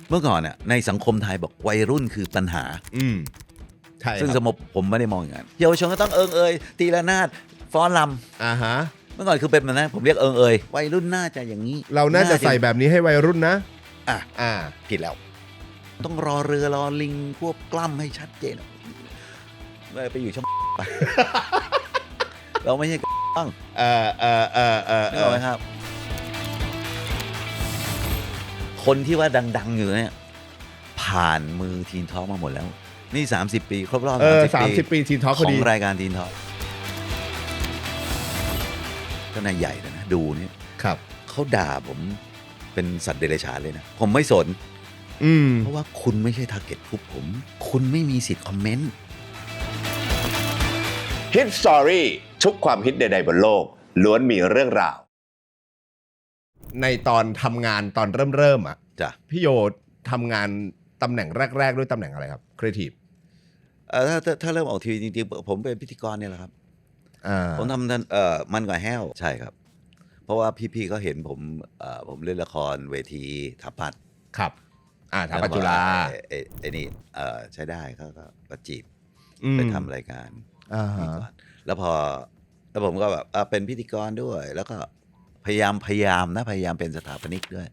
เมื่อก่อนเนี่ยในสังคมไทยบอกวัยรุ่นคือปัญหาใช่ซึ่งสมมติผมไม่ได้มองอย่างนั้นเยาวชนก็ต้องเอยตีระนาดฟ้อนรำฮะเมื่อก่อนคือเป็นแบบนั้นผมเรียกเอยวัยรุ่นน่าจะอย่างนี้เราน่าจะใส่แบบนี้ให้วัยรุ่นนะผิดแล้วต้องรอเรือรอลิงควบกล้ำให้ชัดเจนไปอยู่ช่องไปเราไม่ใช่ต้องนึกออกไหมครับคนที่ว่าดังๆอยู่เนี่ยผ่านมือทีนทอล์กมาหมดแล้วนี่30 ปีครบรอบ30 ปีทีนทอล์กของรายการทีนทอล์กก็นายใหญ่เลยนะดูเนี่ยครับเขาด่าผมเป็นสัตว์เดรัจฉานเลยนะผมไม่สนเพราะว่าคุณไม่ใช่ทาร์เก็ตกลุ่มผมคุณไม่มีสิทธิ์คอมเมนต์ฮิตสตอรี่ทุกความฮิตใดๆบนโลกล้วนมีเรื่องราวในตอนทำงานตอนเริ่มจ้ะพี่โยทำงานตำแหน่งแรกๆด้วยตำแหน่งอะไรครับครีเอทีฟถ้าเริ่มออกทีวีจริงๆผมเป็นพิธีกรเนี่ยแหละครับผมทำมันกว่าแห้วใช่ครับเพราะว่าพี่ๆก็เห็นผมเล่นละครเวทีทัพพัดครับทัพพัดจุฬาไอ้นี่ใช้ได้เขาก็จีบไปทำรายการพิธีกรแล้วผมก็แบบเป็นพิธีกรด้วยแล้วก็พยายามเป็นสถาปนิกด้วย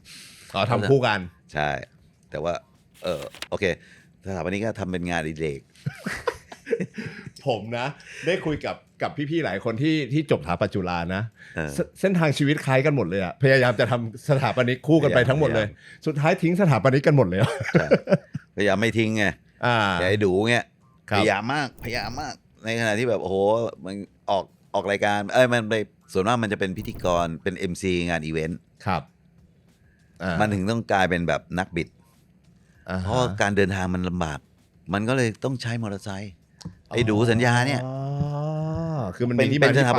ทำคู่กันใช่แต่ว่าโอเคสถาปนิกก็ทำเป็นงานอดิเรกผมนะได้คุยกับพี่ๆหลายคนที่จบสถาปัตย์จุฬานะเส้นทางชีวิตคล้ายกันหมดเลยพยายามจะทำสถาปนิกคู่กันไปทั้งหมดเลยสุดท้ายทิ้งสถาปนิกกันหมดเลยพยายามไม่ทิ้งไงอย่าให้ดูเงี้ยพยายามมากในขณะที่แบบโอ้โหมันออกรายการมันไปส่วนมากมันจะเป็นพิธีกรเป็น MC งานอีเวนต์ครับมันถึงต้องกลายเป็นแบบนักบิดเพราะการเดินทางมันลำบากมันก็เลยต้องใช้มอเตอร์ไซค์ไอ้ดูสัญญาเนี่ยคือมันเป็นที่มาที่ไป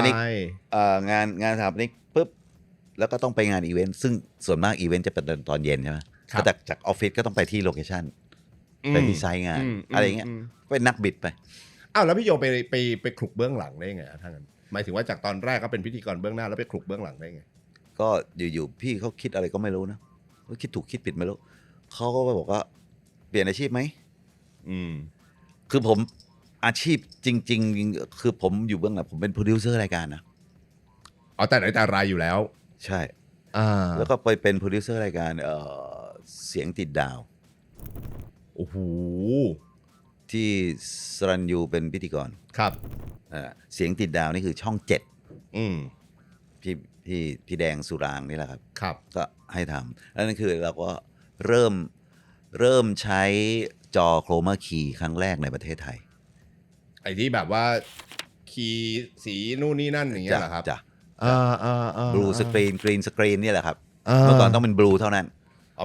งานสถาปนิกปุ๊บแล้วก็ต้องไปงานอีเวนต์ซึ่งส่วนมากอีเวนต์จะเป็นตอนเย็นใช่ไหมก็จากออฟฟิศก็ต้องไปที่โลเคชั่นไปที่ไซต์งานอะไรเงี้ยเป็นนักบิดไปแล้วพี่โยไปคลุกเบื้องหลังได้ไงถ้างั้นหมายถึงว่าจากตอนแรกก็เป็นพิธีกรเบื้องหน้าแล้วไปคลุกเบื้องหลังได้ไงก็อยู่ๆพี่เขาคิดอะไรก็ไม่รู้นะว่าคิดถูกคิดผิดไม่รู้เขาก็บอกว่าเปลี่ยนอาชีพไหมคือผมอาชีพจริงๆคือผมอยู่เบื้องหลังผมเป็นโปรดิวเซอร์รายการนะแต่ไหนแต่ไรอยู่แล้วใช่แล้วก็ไปเป็นโปรดิวเซอร์รายการเสียงติดดาวโอ้โหที่สรัญยูเป็นพิธีกรครับเสียงติดดาวนี่คือช่อง7พี่แดงสุรางนี่แหละครับก็ให้ทำแล้วนั่นคือเราก็เริ่มใช้จอโครมาคีย์ครั้งแรกในประเทศไทยไอ้ที่แบบว่าคีย์สีนู่นนี่นั่นอย่างเงี้ยเหรอครับจ้ะบลูสกรีนกรีนสกรีนนี่แหละครับเมื่อก่อนต้องเป็นบลูเท่านั้น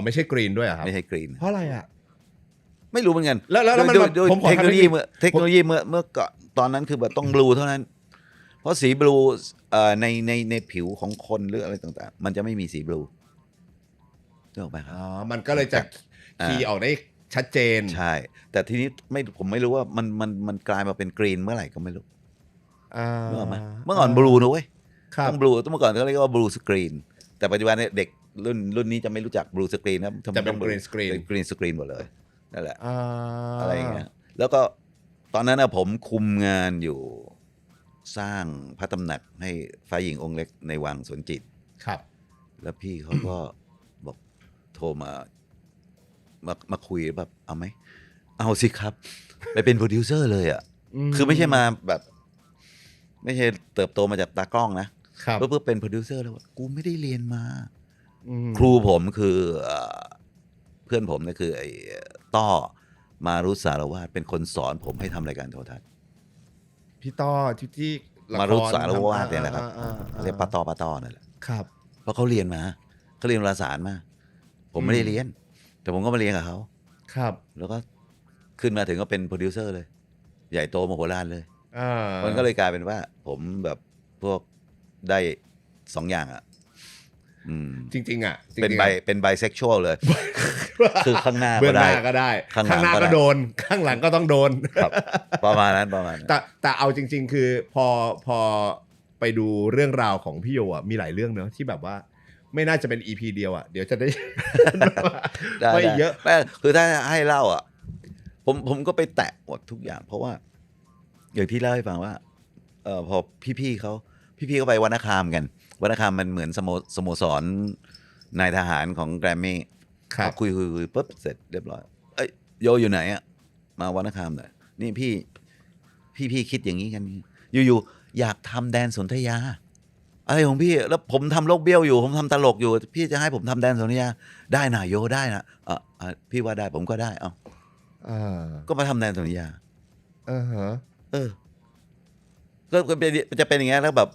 ไม่ใช่กรีนด้วยครับไม่ใช่กรีนเพราะอะไรไม่รู้เหมือนกันแล้วมันเทคโนโลยีเมื่อก่อนตอนนั้นคือแบบต้องบลูเท่านั้นเพราะสีบลูในผิวของคนหรืออะไรต่างๆมันจะไม่มีสีบลูถูกไหมครับมันก็เลยจะคีย์ออกได้ชัดเจนใช่แต่ทีนี้ผมไม่รู้ว่ามันกลายมาเป็นกรีนเมื่อไหร่ก็ไม่รู้เมื่อก่อนบลูนะเว้ยต้องบลูเมื่อก่อนเขาเรียกว่าบลูสกรีนแต่ปัจจุบันเนี่ยเด็กรุ่นนี้จะไม่รู้จักบลูสกรีนนะจะเป็นกรีนสกรีนหมดเลยนั่นแหละอะไรอย่างเงี้ยแล้วก็ตอนนั้นผมคุมงานอยู่สร้างพระตำหนักให้ฝ่ายหญิงองค์เล็กในวังสวนจิตครับแล้วพี่เขาก็บอกโทรมาคุยแบบเอาไหมเอาสิครับไปเป็นโปรดิวเซอร์เลยคือไม่ใช่มาแบบไม่ใช่เติบโตมาจากตากล้องนะเพื่อเป็นโปรดิวเซอร์แล้วกูไม่ได้เรียนมาครูผมคือเพื่อนผมนะคือไอ้ต้อมารุสารวาทเป็นคนสอนผมให้ทำรายการโทรทัศน์พี่ต้อที่มารุสารวาทเนี่ยแหละครับเรียกป้าต้อนั่นแหละครับเพราะเขาเรียนวารสารมาผมไม่ได้เรียนแต่ผมก็มาเรียนกับเขาครับแล้วก็ขึ้นมาถึงก็เป็นโปรดิวเซอร์เลยใหญ่โตมโหฬารเลยมันก็เลยกลายเป็นว่าผมแบบพวกได้2อย่างจริงๆเป็นไบเซ็กชวลเลยคือข้างหน้าก็ได้ข้างหน้าก็โดนข้างหลังก็ต้องโดนประมาณนั้นแต่เอาจริงๆคือพอไปดูเรื่องราวของพี่โยมีหลายเรื่องเนอะที่แบบว่า ไม่น่าจะเป็น EP เดียวอ่ะเดี๋ยวจะได้ ได้ ไม่เยอะ แต่คือถ้าให้เล่าอ่ะผมก็ไปแตะหมดทุกอย่าง เพราะว่าอย่างที่เล่าให้ฟังว่าพอพี่ๆเขาไปวรรณคามกันวรรณคามมันเหมือนสโมสรนายทหารของแกรมมี่ ครับ คุยปุ๊บเสร็จเรียบร้อยเอ้ยโยอยู่ไหนอ่ะมาวรรณคามหน่อยนี่พี่คิดอย่างนี้กันอยู่ๆอยากทำแดนสนธยาอะไรของพี่แล้วผมทำโลกเบี้ยวอยู่ผมทำตลกอยู่พี่จะให้ผมทำแดนสนธยาได้นะโยได้นะพี่ว่าได้ผมก็ได้เอาก็มาทำแดนสนธยาก็จะเป็นอย่างเงี้ยแล้วแบบ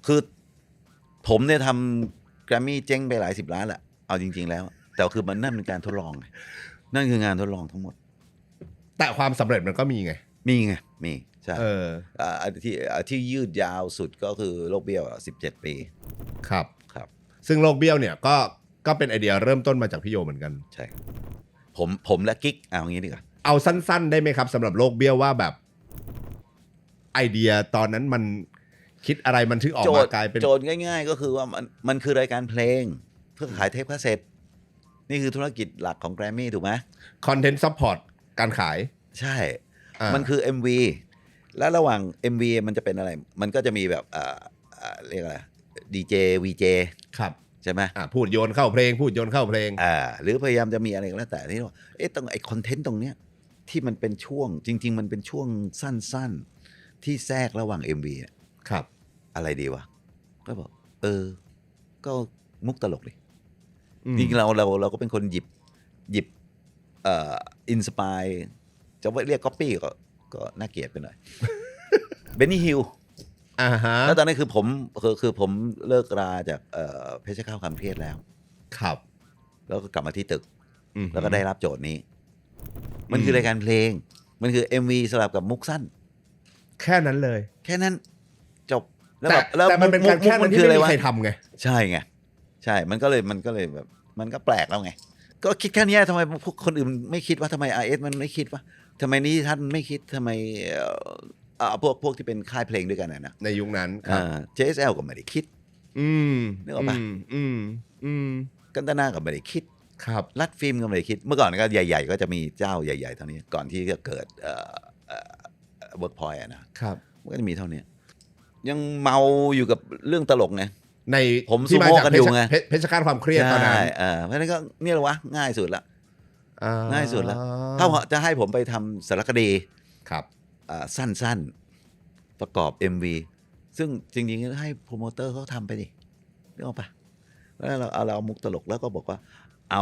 คือผมเนี่ยทำแกรมมี่เจ๊งไปหลาย10 ล้านแหละเอาจริงๆแล้วแต่คือมันนั่นเป็นการทดลองนั่นคืองานทดลองทั้งหมดแต่ความสำเร็จมันก็มีไงมีใช่ที่ยืดยาวสุดก็คือโลกเบี้ยว17 ปีครับครับซึ่งโลกเบี้ยวเนี่ยก็เป็นไอเดียเริ่มต้นมาจากพี่โยเหมือนกันใช่ผมและกิ๊กเอางี้ดีกว่าเอาสั้นๆได้ไหมครับสำหรับโลกเบี้ยวว่าแบบไอเดียตอนนั้นมันคิดอะไรมันถึงออกมากลายเป็นโจทย์ง่ายๆก็คือว่ามันคือรายการเพลงเพื่อขายเทปคาสเซ็ตนี่คือธุรกิจหลักของแกรมมี่ถูกไหมคอนเทนต์ซัพพอร์ตการขายใช่มันคือ MV แล้วระหว่าง MV มันจะเป็นอะไรมันก็จะมีแบบเรียกอะไรดีเจวีเจครับใช่ไหมพูดโยนเข้าเพลงหรือพยายามจะมีอะไรก็แล้วแต่ที่ว่าตรงไอ้คอนเทนต์ตรงเนี้ยที่มันเป็นช่วงจริงๆมันเป็นช่วงสั้นๆที่แทรกระหว่าง MV ครับอะไรดีวะก็บอกก็มุกตลกดิจริงๆเราก็เป็นคนหยิบอินสปายจะว่าเรียกก๊อปปี้ก็น่าเกลียดไปหน่อย เบนนี่ฮิลแล้วตอนนั้นคือผมเลิกราจากเพชรข้าวคำเครียดแล้วครับแล้วก็กลับมาที่ตึกแล้วก็ได้รับโจทย์นี้มันคือรายการเพลงมันคือ MV สลับกับมุกสั้นแค่นั้นเลยแค่นั้นจบแต่มันเป็นการแค่นั้นที่ไม่มีใครทำไงใช่ไงใช่มันก็เลยแบบมันก็แปลกแล้วไงก็คิดแค่นี้ทำไมพวกคนอื่นไม่คิดว่าทำไม RS มันไม่คิดว่าทำไมนี้ท่านไม่คิดทำไมพวกที่เป็นค่ายเพลงด้วยกันนะในยุคนั้นJSL ก็ไม่ได้คิดนึกออกปะกันตนาก็ไม่ได้คิดครับรัดฟิล์มก็ไม่ได้คิดเมื่อก่อนก็ใหญ่ๆก็จะมีเจ้าใหญ่ๆเท่านี้ก่อนที่จะเกิดเวิร์กพอยต์นะครับมันก็จะมีเท่านี้ยังเมาอยู่กับเรื่องตลกไงในผมซูโม่กันอยู่ไงเพชรฆาตความเครียดตอนนั้นเพราะนั้นก็นี่แหละวะง่ายสุดละง่ายสุดละถ้าจะให้ผมไปทำสารคดีครับสั้นๆประกอบ MV ซึ่งจริงๆให้โปรโมเตอร์เขาทำไปดินึกออกปะแล้วเราเอามุกตลกแล้วก็บอกว่าเอ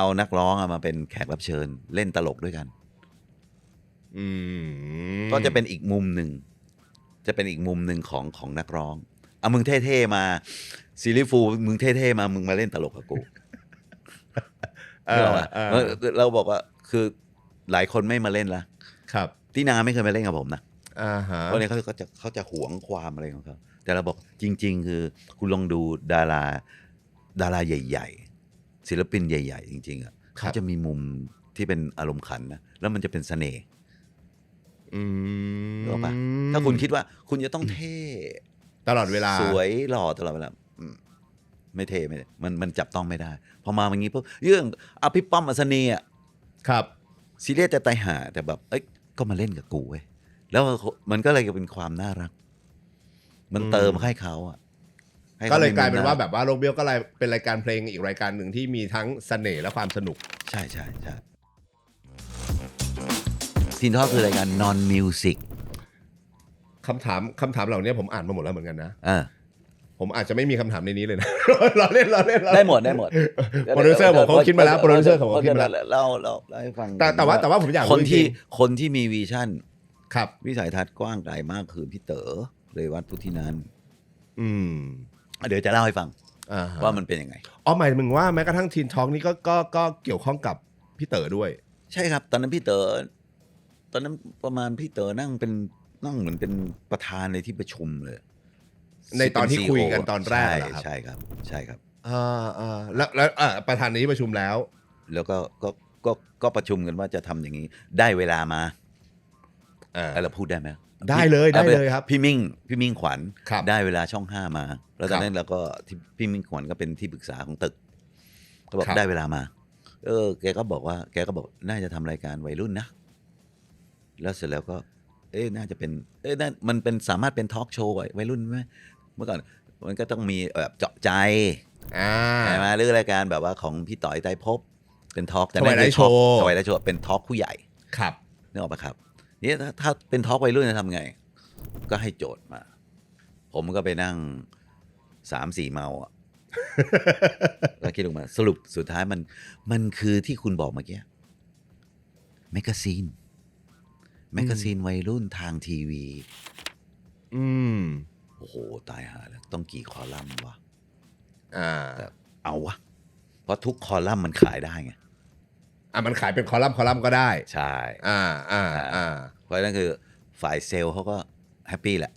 านักร้องมาเป็นแขกรับเชิญเล่นตลกด้วยกันก็จะเป็นอีกมุมหนึ่งของนักร้องมึงเท่ๆมาซีรีส์ฟูมึงเท่ๆมามึงมาเล่นตลกกับกูเราบอกว่าคือหลายคนไม่มาเล่นละครับที่นาไม่เคยมาเล่นกับผมนะเพราะนี้เขาจะหวงความอะไรของเขาแต่เราบอกจริงๆคือคุณลองดูดาราใหญ่ๆศิลปินใหญ่ๆจริงๆเขาจะมีมุมที่เป็นอารมณ์ขันนะแล้วมันจะเป็นเสน่ห์รู้ป่ะถ้าคุณคิดว่าคุณจะต้องเท่ตลอดเวลาสวยหล่อตลอดเวลาไม่เท่ไม่มันจับต้องไม่ได้พอมาอย่างนี้ปุ๊บเรื่องพี่ป้อมอัศนีครับซีเรียสแต่ตายห่าแต่แบบก็มาเล่นกับกูเว้ยแล้วมันก็เลยเป็นความน่ารักมันเติมให้เขาก็เลยกลายเป็นว่าแบบว่าโลกเบี้ยวก็เลยเป็นรายการเพลงอีกรายการหนึ่งที่มีทั้งเสน่ห์และความสนุกใช่ทีนทอคือรายการ non music คำถามเหล่านี้ผมอ่านมาหมดแล้วเหมือนกันนะผมอาจจะไม่มีคำถามในนี้เลยนะ เราเล่นได้หมดโปรดิวเซอร์ผมเขาคิดมาแล้วโปรดิวเซอร์ผมเขาคิดมาแล้วเราให้ฟังแต่ว่าผมอยากคนที่มีวิชั่นครับวิสัยทัศน์กว้างไกลมากคือพี่เต๋อเลยวัดพุทธินันท์เดี๋ยวจะเล่าให้ฟังว่ามันเป็นยังไงหมายถึงว่าแม้กระทั่งทีนทอล์กนี่ก็เกี่ยวข้องกับพี่เต๋อด้วยใช่ครับตอนนั้นพี่เต๋อตอนนั้นประมาณพี่เต๋อนั่งเหมือนเป็นประธานในที่ประชุมเลยในตอนที่คุยกันตอนแรกใช่ครับแล้วประธานในที่ประชุมแล้วก็ประชุมกันว่าจะทำอย่างนี้ได้เวลามาเราพูดได้ไหม ได้เลยครับ พี่มิ่งขวัญ ครับ ได้เวลาช่อง 5มา แล้วตอนนั้นเราก็ที่พี่มิ่งขวัญก็เป็นที่ปรึกษาของตึกก็บอก ครับ ได้เวลามาแกก็บอกน่าจะทำรายการวัยรุ่นนะแล้วเสร็จแล้วก็น่าจะเป็นน่ามันเป็นสามารถเป็นทอล์กโชว์วัยรุ่นไหมเมื่อก่อนมันก็ต้องมีแบบเจาะใจใช่ไหมหรือรายการแบบว่าของพี่ต่อยไตรภพเป็นทอล์กแต่นั่นคือทอล์กทวายไลท์โชว์เป็นทอล์กผู้ใหญ่ ครับ นึกออกปะครับนี่ถ้าเป็นทอล์กวัยรุ่นจะทำไง ก็ให้โจทย์มา ผมก็ไปนั่ง3-4 เมาอ่ะ แล้วคิดออกมาสรุปสุดท้ายมันคือที่คุณบอกเมื่อกี้แมกกาซีนวัยรุ่นทางทีวี โอ้โหตายหาแล้วต้องกี่คอลัมน์วะแต่เอาวะเพราะทุกคอลัมน์มันขายได้ไง มันขายเป็นคอลัมน์ก็ได้ ใช่ เพราะนั่นคือฝ่ายเซลล์เขาก็แฮปปี้แหละ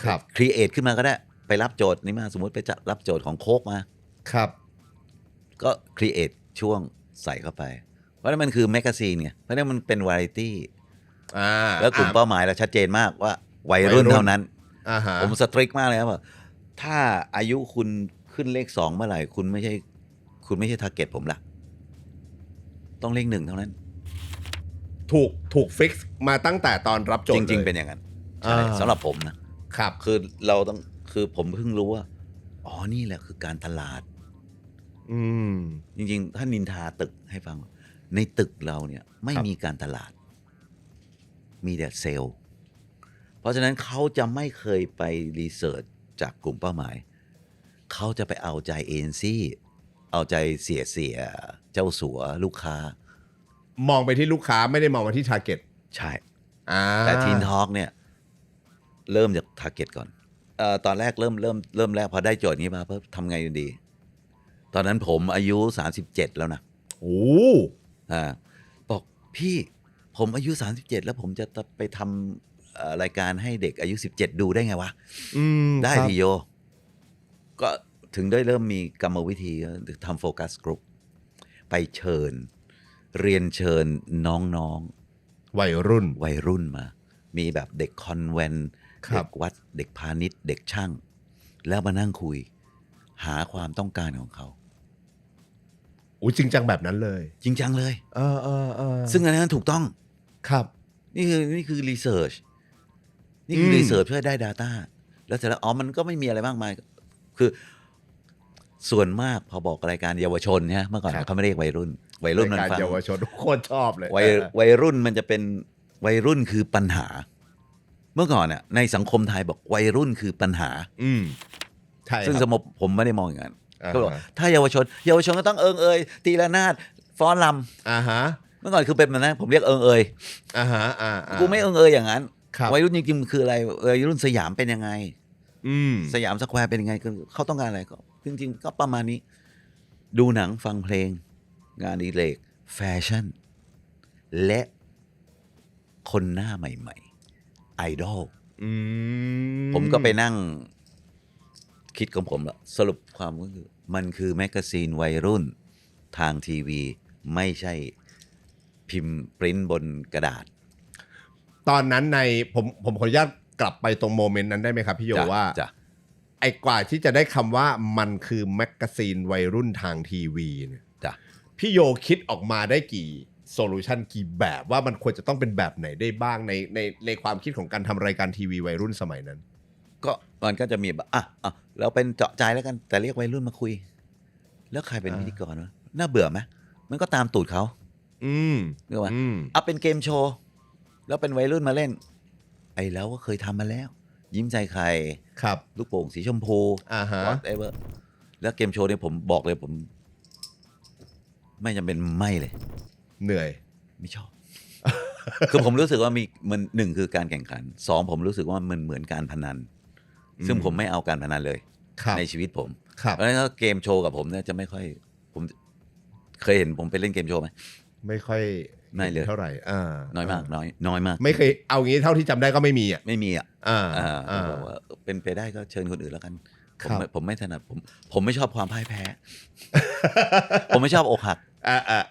ครับ ครีเอทขึ้นมาก็ได้ไปรับโจทย์นี้มาสมมติไปจะรับโจทย์ของโคกมา ครับ ก็ครีเอทช่วงใส่เข้าไป เพราะนั่นมันคือแมกกาซีนไงเพราะนั่นมันเป็นวาไรตี้แล้วกลุ่มเป้าหมายเราชัดเจนมากว่าวัยรุ่นเท่านั้นผมสตริกมากเลยครับว่าถ้าอายุคุณขึ้นเลข 2เมื่อไหร่คุณไม่ใช่ทาร์เก็ตผมละต้องเลข 1เท่านั้น ถูกฟิกซ์มาตั้งแต่ตอนรับโจทย์ จริงๆเป็นอย่างนั้นใช่สำหรับผมนะครับคือเราต้องคือผมเพิ่งรู้ว่าอ๋อนี่แหละคือการตลาดจริงๆถ้านินทาตึกให้ฟังในตึกเราเนี่ยไม่มีการตลาดมีแต่เซลล์เพราะฉะนั้นเขาจะไม่เคยไปรีเสิร์ชจากกลุ่มเป้าหมายเขาจะไปเอาใจเอ็นซี่เอาใจเสียเจ้าสัวลูกค้ามองไปที่ลูกค้าไม่ได้มองมาที่ทาร์เก็ตใช่แต่ทีนทอล์กเนี่ยเริ่มจากทาร์เก็ตก่อนตอนแรกเริ่มแรกพอได้โจทย์นี้มาเพิ่มทำไงดีตอนนั้นผมอายุ37แล้วนะบอกพี่ผมอายุ37แล้วผมจะไปทำรายการให้เด็กอายุ17ดูได้ไงวะได้พี่โยก็ถึงได้เริ่มมีกรรมวิธีทำโฟกัสกลุ่มไปเรียนเชิญน้องๆวัยรุ่นมามีแบบเด็กคอนแวนต์เด็กวัดเด็กพาณิชย์เด็กช่างแล้วมานั่งคุยหาความต้องการของเขาจริงจังแบบนั้นเลยจริงจังเลยซึ่งอันนั้นถูกต้องครับนี่คือรีเสิร์ชเพื่อได้ Data แล้วเสร็จแล้วมันก็ไม่มีอะไรมากมายคือส่วนมากพอบอกรายการเยาวชนเนี่ยเมื่อก่อนเขาไม่เรียกวัยรุ่นมันฟังเยาวชนโคตรชอบเลยวัยรุ่นมันจะเป็นวัยรุ่นคือปัญหาเมื่อก่อนในสังคมไทยบอกวัยรุ่นคือปัญหาใช่ซึ่งสมมติผมไม่ได้มองอย่างนั้นก็บอกถ้าเยาวชนก็ต้องตีละนาดฟ้อนรำเมื่อก่อนคือเป็นแบบนั้นผมเรียกกูไม่อย่างนั้นวัยรุ่นจริงๆคืออะไรวัยรุ่นสยามเป็นยังไงสยามสแควร์เป็นยังไงคือเขาต้องการอะไรก็จริงๆก็ประมาณนี้ดูหนังฟังเพลงงานอดิเรกแฟชั่นและคนหน้าใหม่ๆไอดอลผมก็ไปนั่งคิดของผมแล้วสรุปความก็คือมันคือแมกกาซีนวัยรุ่นทางทีวีไม่ใช่พิมพ์ปริ้นบนกระดาษตอนนั้นผมขออนุญาตกลับไปตรงโมเมนต์นั้นได้ไหมครับพี่โยว่าไอ้กว่าที่จะได้คำว่ามันคือแมกกาซีนวัยรุ่นทางทีวีเนี่ยพี่โยคิดออกมาได้กี่โซลูชันกี่แบบว่ามันควรจะต้องเป็นแบบไหนได้บ้างในความคิดของการทำรายการทีวีวัยรุ่นสมัยนั้นก็มันก็จะมีแบบเราเป็นเจาะใจแล้วกันแต่เรียกวัยรุ่นมาคุยแล้วใครเป็นพิธีกรวะน่าเบื่อไหมมันก็ตามตูดเขาเรียกว่าเป็นเกมโชว์แล้วเป็นวัยรุ่นมาเล่นแล้วก็เคยทำมาแล้วยิ้มใจใครครับลูกโป่งสีชมพู whatever แล้วเกมโชว์เนี่ยผมบอกเลยผมไม่จำเป็นไม่เลยเหนื่อยไม่ชอบ คือผมรู้สึกว่ามัน1คือการแข่งขัน2ผมรู้สึกว่ามันเหมือนการพนันซึ่งผมไม่เอาการพนันเลยในชีวิตผมเพราะฉะนั้นเกมโชว์กับผมเนี่ยจะไม่ค่อยผมเคยเห็นผมไปเล่นเกมโชว์ไหมไม่ค่อยไม่เลยเท่าไหร่น้อยมากน้อยมากไม่เคยเอางี้เท่าที่จำได้ก็ไม่มีไม่มีบอกว่าเป็นไปได้ก็เชิญคนอื่นแล้วกันผมไม่ถนัดผมไม่ชอบความพ่ายแพ้ ผมไม่ชอบอกหัก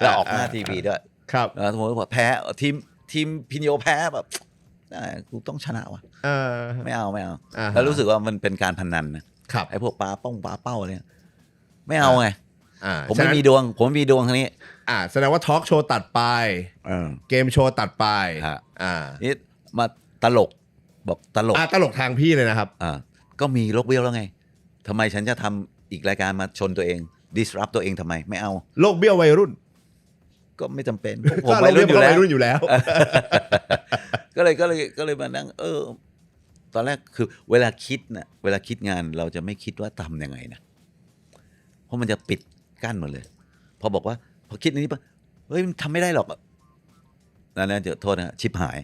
แล้วออกหน้าทีวีด้วยครับสมมติว่าแพ้ทีมพินโยแพ้แบบ กูต้องชนะวะ เออ ไม่เอา อ่าฮะ แล้วรู้สึกว่ามันเป็นการพนันนะครับ ไอ้พวกปลาเป้าอะไรเนี่ยไม่เอาไง ผมไม่มีดวงทางนี้ แสดงว่าทอล์กโชว์ตัดไปเกมโชว์ตัดไป ฮะ นี่มาตลกบอกตลก ตลกทางพี่เลยนะครับ ก็มีโลกเบี้ยวแล้วไงทำไมฉันจะทำอีกรายการมาชนตัวเอง disrupt ตัวเองทำไมไม่เอา โลกเบี้ยววัยรุ่น ก็ไม่จำเป็นผมวัยรุ่นอยู่แล้ว ก็เลยมานั่งตอนแรกคือเวลาคิดงานเราจะไม่คิดว่าทำยังไงนะเพราะมันจะปิดกั้นหมดเลยพอบอกว่าพอคิดอันนี้ปะเฮ้ยมันทำไม่ได้หรอกนั่นจะโทษนะชิบหาย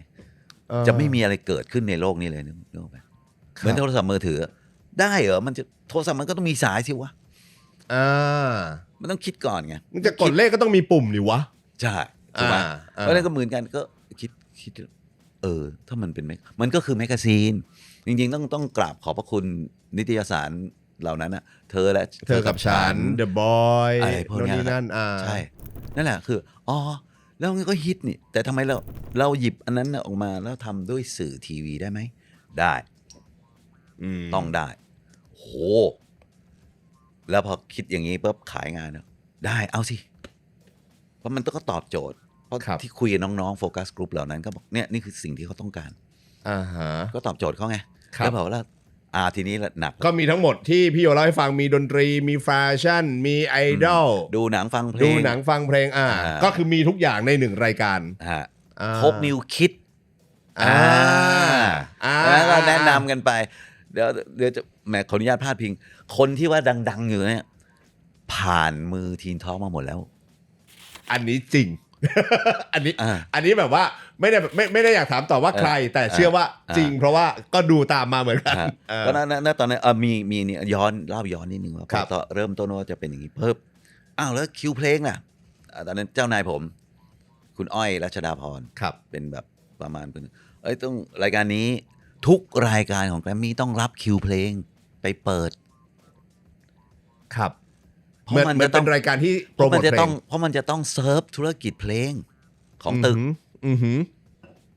จะไม่มีอะไรเกิดขึ้นในโลกนี้เลยนึกออกไหมเหมือนโทรศัพท์มือถือได้เหรอมันจะโทรศัพท์มันก็ต้องมีสายสิวะมันต้องคิดก่อนไงมันจะกดเลขก็ต้องมีปุ่มดิวะใช่ถูกไหมเพราะนั้นก็เหมือนกันก็คิดถ้ามันเป็นมันก็คือแมกกาซีนจริงๆต้องกราบขอบพระคุณนิตยสารเหล่านั้นนะเธอกับฉัน The Boy อะไรพวกนี้นั่นใช่นั่นแหละคือแล้วมันก็ฮิตนี่แต่ทำไมเราหยิบอันนั้นออกมาแล้วทำด้วยสื่อทีวีได้ไหมได้ต้องได้โหแล้วพอคิดอย่างนี้ปุ๊บขายงานได้เอาสิเพราะมันก็ตอบโจทย์เพราะที่คุยกับน้องๆโฟกัสกลุ่มเหล่านั้นก็บอกเนี่ยนี่คือสิ่งที่เขาต้องการก็ตอบโจทย์เขาไงแล้วบอกว่าทีนี้หนักก็มีทั้งหมดที่พี่โยเล่าให้ฟังมีดนตรีมีแฟชั่นมีไอดอลดูหนังฟังเพลงก็คือมีทุกอย่างในหนึ่งรายการครบนิวคิดแล้วก็แนะนำกันไปเดี๋ยวจะแหมขออนุญาตพาดพิงคนที่ว่าดังๆอยู่เนี่ยผ่านมือทีนทอล์กมาหมดแล้วอันนี้จริง อันนี้แบบว่าไม่ได้อยากถามต่อว่าใครแต่เชื่อว่าจริงเพราะว่าก็ดูตามมาเหมือนกันก็นั่นตอนนั้นมีเนี่ยย้อนนิดนึงว่าตอนเริ่มต้นว่าจะเป็นอย่างนี้เพิ่มแล้วคิวเพลงน่ะตอนนั้นเจ้านายผมคุณอ้อยรัชดาพรเป็นแบบประมาณต้องรายการนี้ทุกรายการของแกรมมี่ต้องรับคิวเพลงไปเปิดครับเพราะมันจะเป็นรายการที่โปรโมทเพลงเพราะมันจะต้องเซิร์ฟธุรกิจเพลงของตึก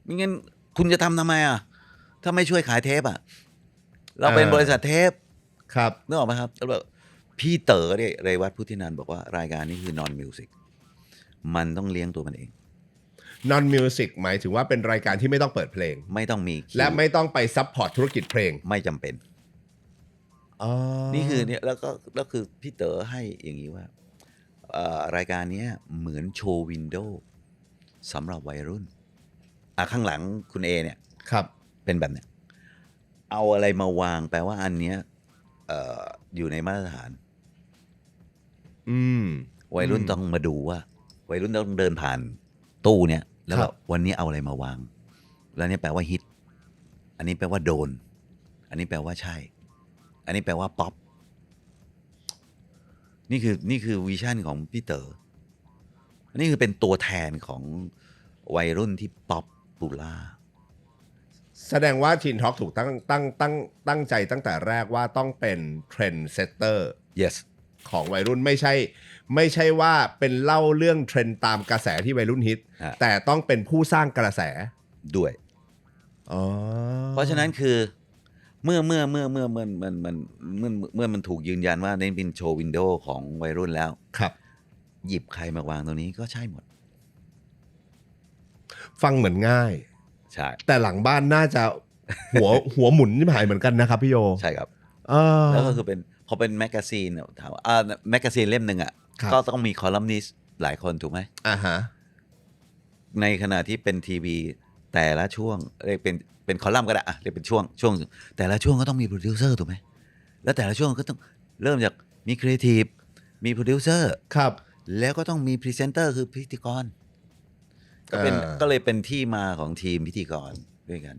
ไม่งั้นคุณจะทำไมถ้าไม่ช่วยขายเทปเราเป็นบริษัทเทปครับนึกออกไหมครับแล้วแบบพี่เต๋อเนี่ยเรวัตพุทธินันท์บอกว่ารายการนี้คือนอนมิวสิกมันต้องเลี้ยงตัวมันเองนอนมิวสิกหมายถึงว่าเป็นรายการที่ไม่ต้องเปิดเพลงไม่ต้องมีและไม่ต้องไปซัพพอร์ตธุรกิจเพลงไม่จำเป็นนี่คือเนี่ยแล้วคือพี่เต๋อให้อย่างนี้ว่ารายการนี้เหมือนโชว์วินโดว์สำหรับวัยรุ่นข้างหลังคุณเอเนี่ยครับเป็นแบบเนี้ยเอาอะไรมาวางแปลว่าอันเนี้ยอยู่ในมาตรฐานวัยรุ่นต้องมาดูว่าวัยรุ่นต้องเดินผ่านตู้เนี่ยแล้วแบบวันนี้เอาอะไรมาวางแล้วเนี่ยแปลว่าฮิตอันนี้แปลว่าโดนอันนี้แปลว่าใช่อันนี้แปลว่าป๊อปนี่คือวิชั่นของพี่เต๋อนี่คือเป็นตัวแทนของวัยรุ่นที่ป๊อปปูล่าแสดงว่าทีนทอล์กถูกตั้งใจตั้งแต่แรกว่าต้องเป็นเทรนด์เซตเตอร์ yes ของวัยรุ่นไม่ใช่ว่าเป็นเล่าเรื่องเทรนด์ตามกระแสที่วัยรุ่นฮิตแต่ต้องเป็นผู้สร้างกระแสด้วยเพราะฉะนั้นคือเมื่อมันถูกยืนยันว่านี่เป็นโชว์วินโดว์ของวัยรุ่นแล้วครับหยิบใครมาวางตรงนี้ก็ใช่หมดฟังเหมือนง่ายใช่แต่หลังบ้านน่าจะหัวหมุนนี่หายเหมือนกันนะครับพี่โยใช่ครับแล้วก็คือเป็นพอเป็นแมกกาซีนถามว่าแมกกาซีนเล่มหนึ่งก็ต้องมีคอลัมนิสต์หลายคนถูกไหมฮะในขณะที่เป็นทีวีแต่ละช่วงเรียกเป็นคอลัมน์ก็ได้เรียกเป็นช่วงแต่ละช่วงก็ต้องมีโปรดิวเซอร์ถูกไหมแล้วแต่ละช่วงก็ต้องเริ่มจากมีครีเอทีฟมีโปรดิวเซอร์ครับแล้วก็ต้องมีพรีเซนเตอร์คือพิธีกรก็เลยเป็นที่มาของทีมพิธีกรด้วยกัน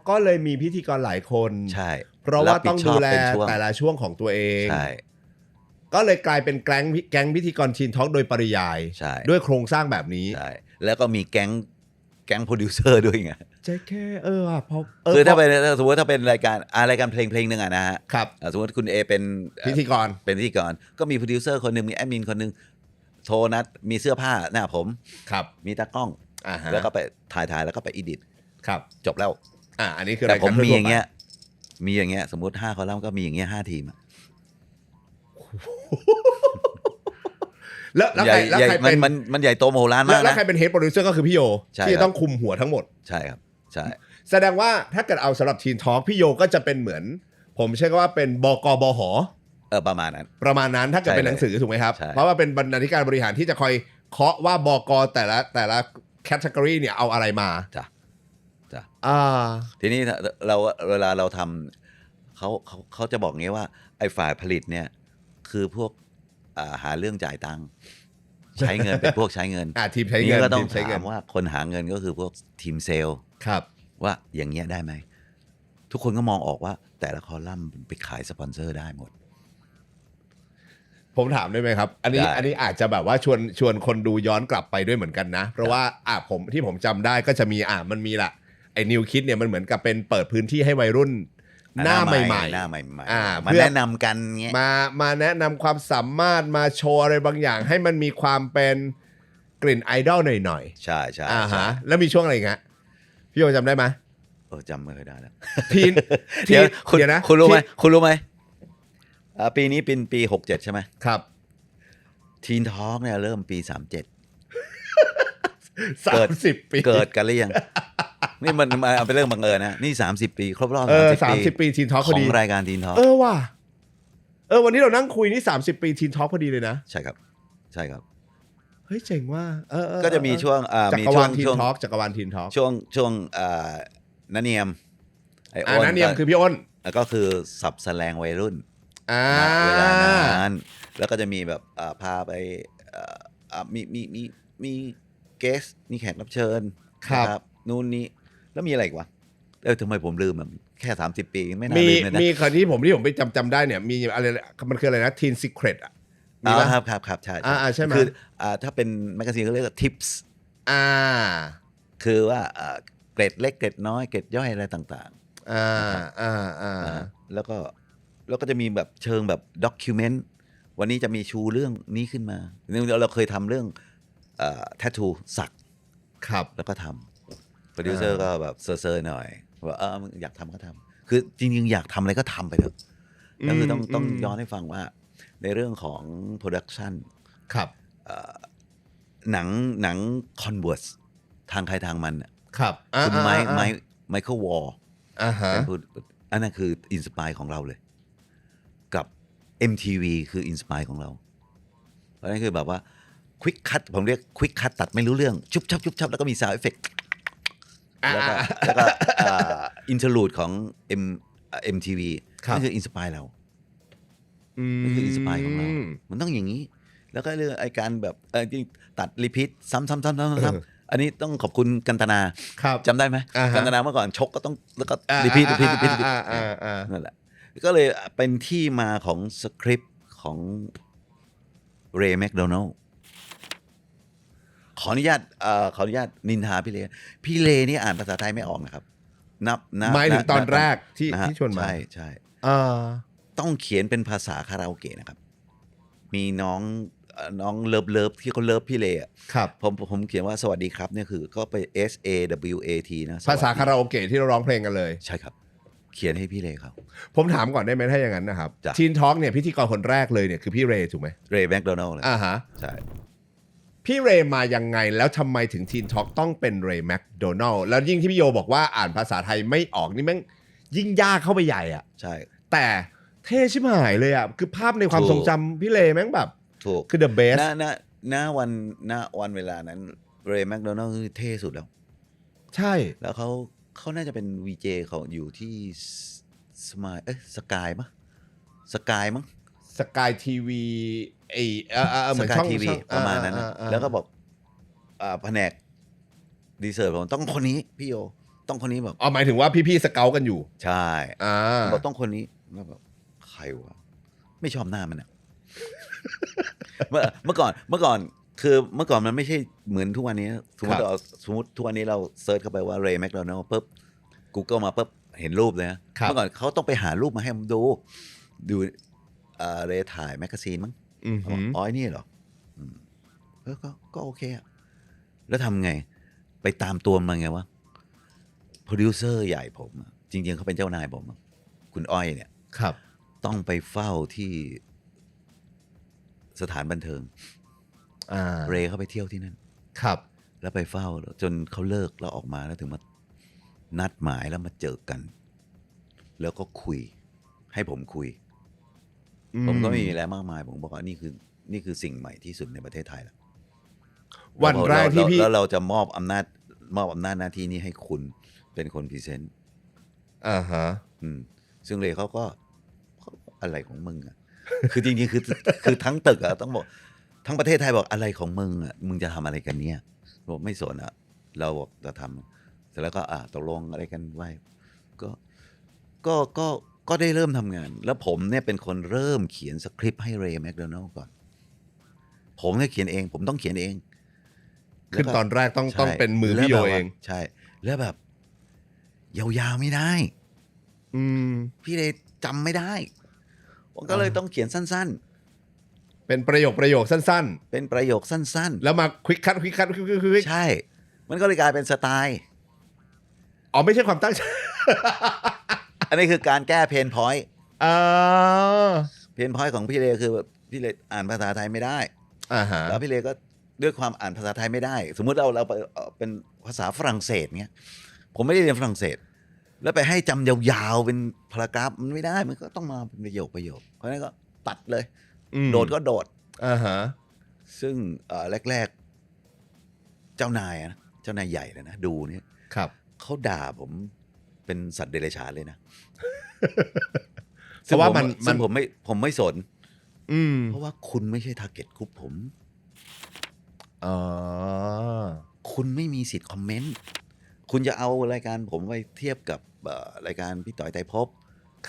ก็เลยมีพิธีกรหลายคนใช่เพราะว่าต้องดูแลแต่ละช่วงของตัวเองใช่ก็เลยกลายเป็นแก๊งพิธีกรทีนทอล์กโดยปริยายด้วยโครงสร้างแบบนี้ใช่แล้วก็มีแก๊งโปรดิวเซอร์ด้วยไงใช่แค่คือถ้าเป็นสมมติถ้าเป็นรายการเพลงนึงนะฮะครับสมมติคุณเอเป็นพิธีกรก็มีโปรดิวเซอร์คนนึงมีแอดมินคนนึงโทรนัดมีเสื้อผ้าหน้าผมครับมีตากล้อง ฮะ แล้วก็ไปถ่ายแล้วก็ไปอีดิท ครับ จบแล้ว อันนี้คือ แต่ผม รายการ มี ทั่วๆ อย่างเงี้ย ไป มีอย่างเงี้ยสมมติ5 คอลัมน์ก็มีอย่างเงี้ย5 ทีมอะ แล้วใคร ใหญ่ ใครเป็น มันใหญ่โตมโหฬารมาก แล้ว นะ ใครเป็นเฮดโปรดิวเซอร์ก็คือพี่โย ใช่ ที่ ครับ จะต้องคุมหัวทั้งหมด ใช่ครับใช่ แสดงว่าถ้าเกิดเอาสำหรับทีนทอล์กพี่โยก็จะเป็นเหมือน ผมใช้คำว่าเป็นบกบห ประมาณนั้น ประมาณนั้นถ้าเกิด ใช่ เป็นหนังสือถูกไหมครับ ใช่ เพราะว่าเป็นบรรณาธิการบริหารที่จะคอยเคาะว่าบกแต่ละแคตตากรีเนี่ยเอาอะไรมา จ้ะ ทีนี้เราเวลาเราทำเขาจะบอกงี้ว่าไอ้ฝ่ายผลิตเนี่ยคือพวกหาเรื่องจ่ายตังค์ใช้เงิน เป็นพวกใช้เงิน ทีมใช้เงิน นี่ก็ต้อง ทีมใช้เงิ ถาน มว่าคนหาเงินก็คือพวกทีมเซลล์ ครับ ว่าอย่างเงี้ยได้ไหม ทุกคนก็มองออกว่าแต่ละคอลัมน์ไปขายสปอนเซอร์ได้หมด ผมถามได้ไหมครับ อันนี้อาจจะแบบว่าชวนคนดูย้อนกลับไปด้วยเหมือนกันนะ เพราะว่าผมจำได้ก็จะมีมันมีละไอ้นิวคิดเนี่ยมันเหมือนกับเป็นเปิดพื้นที่ให้วัยรุ่นหน้าใหม่ หน้าใหม่ ๆ มา เพื่อ แนะนำกันเงี้ย มาแนะนำความสามารถมาโชว์อะไรบางอย่าง ให้มันมีความเป็นกลิ่นไอดอลหน่อย ใช่ใช่ ๆ ใช่ แล้วมีช่วงอะไรอีกฮะพี่โยจำได้ไหม จำไม่ค่อยได้แล้ว ทีน เดี๋ยวคุณ เดี๋ยวนะ คุณรู้ไหมคุณรู้ไหมปีนี้เป็นปี67ใช่ไหม ครับ ทีนทอล์กเนี่ยเริ่มปี 37 30 ปี เกิดกันหรือยัง นี่มันเป็นเรื่องบังเอิญนะนี่30 ปีครบรอบ 30 ปีทีนทอล์ก ข พอ อ ดี งรายการทีนทอล์ก ว่ะวันนี้เรานั่งคุยนี่30 ปีทีนทอล์กพอดีเลยนะ ใช่ครับใช่ครับ เฮ้ยเจ๋งว่าก็จะมีช่วง จั มี กร ช่ว วาง ลทีน ช่วง ทอล์กจักรวาลทีนทอล์ก ช่วงนันเนียมไอ้อ้น นั่นเนี่ยคือพี่อ้น แล้วก็คือสับแสลงวัยรุ่น ณเวลานั้นแล้วก็จะมีแบบพาไปมีเกสมีแขกรับเชิญ ครับ นะนู่นนี่แล้วมีอะไรอีกวะทำไมผมลืมอะแค่30 ปีไม่น่า มี ลืมเลยนะ มีคราวที่ผมไปจำได้เนี่ยมีอะไรมันคืออะไรนะทีนซีเครตอ่ะมีปะ ครับใช่ ใช่ไหม คือถ้าเป็นแมกกาซีนเขาเรียกว่า tips คือว่าเกรดเล็กเกรดน้อยเกรดย่อยอะไรต่างๆแล้วก็จะมีแบบเชิงแบบด็อกิวเมนต์วันนี้จะมีชูเรื่องนี้ขึ้นมาเราเคยทำเรื่องแทททูสัก ครับ แล้วก็ทำโปรดิวเซอร์ก็แบบเซอร์หน่อยว่ามึงอยากทำก็ทำคือจริงๆอยากทำอะไรก็ทำไปเถอะแล้วคือต้องย้อนให้ฟังว่าในเรื่องของโปรดักชัน ครับ หนังคอนเวิร์สทางใครทางมันน่ะ ครับ คุณไมเคิลวอลเป็นผู้อันนั้นคืออินสปายของเราเลย กับ MTV คืออินสปายของเราเพราะนั่นคือแบบว่าควิกคัตผมเรียกควิกคัตตัดไม่รู้เรื่องชุบชับแล้วก็มีซาวด์เอฟเฟกต์แล้วก็อินเทอร์ลูดของ MTV นั่นคืออินสปายเรานั่นคืออินสปายของเรามันต้องอย่างนี้ แล้วก็เรื่องไอการแบบจริงตัดรีพีทซ้ำอันนี้ต้องขอบคุณกันตนาจำได้ไหมกันตนาเมื่อก่อนชกก็ต้องแล้วก็รีพีทนั่นแหละก็เลยเป็นที่มาของสคริปต์ของเรย์แมคโดนัลด์ขออนุญาตนินทาพี่เลนี่อ่านภาษาไทยไม่ออกนะครับนับหมายถึงตอนแรกที่ชวนมาใช่ต้องเขียนเป็นภาษาคาราโอเกะนะครับมีน้องเลิฟที่เขาเลิฟพี่เลอ่ะผมเขียนว่าสวัสดีครับเนี่ยคือก็ไป SAWAT นะภาษาคาราโอเกะที่เราร้องเพลงกันเลยใช่ครับเขียนให้พี่เลเขาผมถามก่อนได้ไหมถ้าอย่างนั้นนะครับทีนทอล์กเนี่ยพิธีกรคนแรกเลยเนี่ยคือพี่เรย์ถูกไหมเรย์แมคโดนัลด์เลยใช่พี่เรย์มายังไงแล้วทำไมถึงทีนทอล์กต้องเป็นเรย์แมคโดนัลด์แล้วยิ่งที่พี่โยบอกว่าอ่านภาษาไทยไม่ออกนี่แม่งยิ่งยากเข้าไปใหญ่อ่ะใช่แต่เท่ชิบหายเลยอ่ะคือภาพในความทรงจำพี่เรย์แม่งแบบถูกคือ the best ณวันเวลานั้นเรย์แมคโดนัลด์คือเท่สุดแล้วใช่แล้วเขาน่าจะเป็น VJ เขาอยู่ที่สกายมั้งสกายทีวีเหมือนช่องทีวีประมาณนั้นแล้วก็บอกแผนกดีเซอร์ผมต้องคนนี้พี่โยต้องคนนี้แบบหมายถึงว่าพี่ๆสเกลกันอยู่ใช่บอกต้องคนนี้แล้วแบบใครวะไม่ชอบหน้ามันอ่ะ เมื่อก่อนคือเมื่อก่อนมันไม่ใช่เหมือนทุกวันนี้สมมติทุกวันนี้เราเซิร์ชเข้าไปว่าเรย์แมคโดนัลด์ปุ๊บ Google มาปุ๊บเห็นรูปเลยนะเมื่อก่อนเขาต้องไปหารูปมาให้ผมดูเรย์ถ่ายแมกกาซีนมั้งอ๋อนี่เหรอก็โอเคอะแล้วทำไงไป ไปตามตัวมันไงวะโปรดิวเซอร์ใหญ่ผมอะจริงๆเขาเป็นเจ้านายผมอะคุณอ้อยเนี่ย ครับ ต้องไปเฝ้าที่สถานบันเทิง เรย์เขาไปเที่ยวที่นั่น ครับ แล้วไปเฝ้าจนเขาเลิกแล้วออกมาแล้วถึงมานัดหมายแล้วมาเจอกัน แล้วก็คุย ให้ผมคุย ผมก็ไม่มีอะไรมากมาย ผมบอกว่านี่คือสิ่งใหม่ที่สุดในประเทศไทยแล้ว วันแรกที่พี่ แล้วเราจะมอบอำนาจหน้าที่นี้ให้คุณเป็นคนพรีเซนต์ ฮะ ซึ่งเรย์เขาก็อะไรของมึงอ่ะ คือจริงๆคือทั้งตึกอ่ะต้องบอกทั้งประเทศไทยบอกอะไรของมึงอ่ะมึงจะทำอะไรกันเนี่ยบอกไม่สนอ่ะเราบอกจะทำเสร็จแล้วก็ตกลงอะไรกันไว้ก็ได้เริ่มทำงาน แล้วผมเนี่ยเป็นคนเริ่มเขียนสคริปต์ให้เรย์แมคโดนัลด์ก่อน ผมเนี่ยเขียนเองผมต้องเขียนเอง ขึ้นตอนแรกต้องเป็นมือพี่โยเอง ใช่แล้วแบบยาวๆไม่ได้พี่เลยจำไม่ได้ผมก็เลยต้องเขียนสั้น เป็นประโยคสั้น ๆ เป็นประโยคสั้น ๆ แล้วมาควิกคัท ๆ ใช่ มันก็เลยกลายเป็นสไตล์ อ๋อไม่ใช่ความตั้งใจ อันนี้คือการแก้เพนพอยต์ เพนพอยต์ของพี่เลคือแบบพี่เลอ่านภาษาไทยไม่ได้ ฮะ แล้วพี่เลก็ด้วยความอ่านภาษาไทยไม่ได้ สมมุติเราเป็นภาษาฝรั่งเศสเงี้ยผมไม่ได้เรียนฝรั่งเศส แล้วไปให้จำยาวๆเป็นพารากราฟมันไม่ได้มันก็ต้องมาเป็นประโยคเพราะฉะนั้นก็ตัดเลยโดดก็โดด ฮะ ซึ่งแรกๆเจ้านายใหญ่เลยนะดูเนี่ย ครับ เขาด่าผมเป็นสัตว์เดรัจฉานเลยนะ เพราะว่ามันผมไม่สน อืม เพราะว่าคุณไม่ใช่ทาร์เก็ตกลุ่มผม อ๋อ คุณไม่มีสิทธิ์คอมเมนต์ คุณจะเอารายการผมไปเทียบกับรายการพี่ต่อยไตรภพ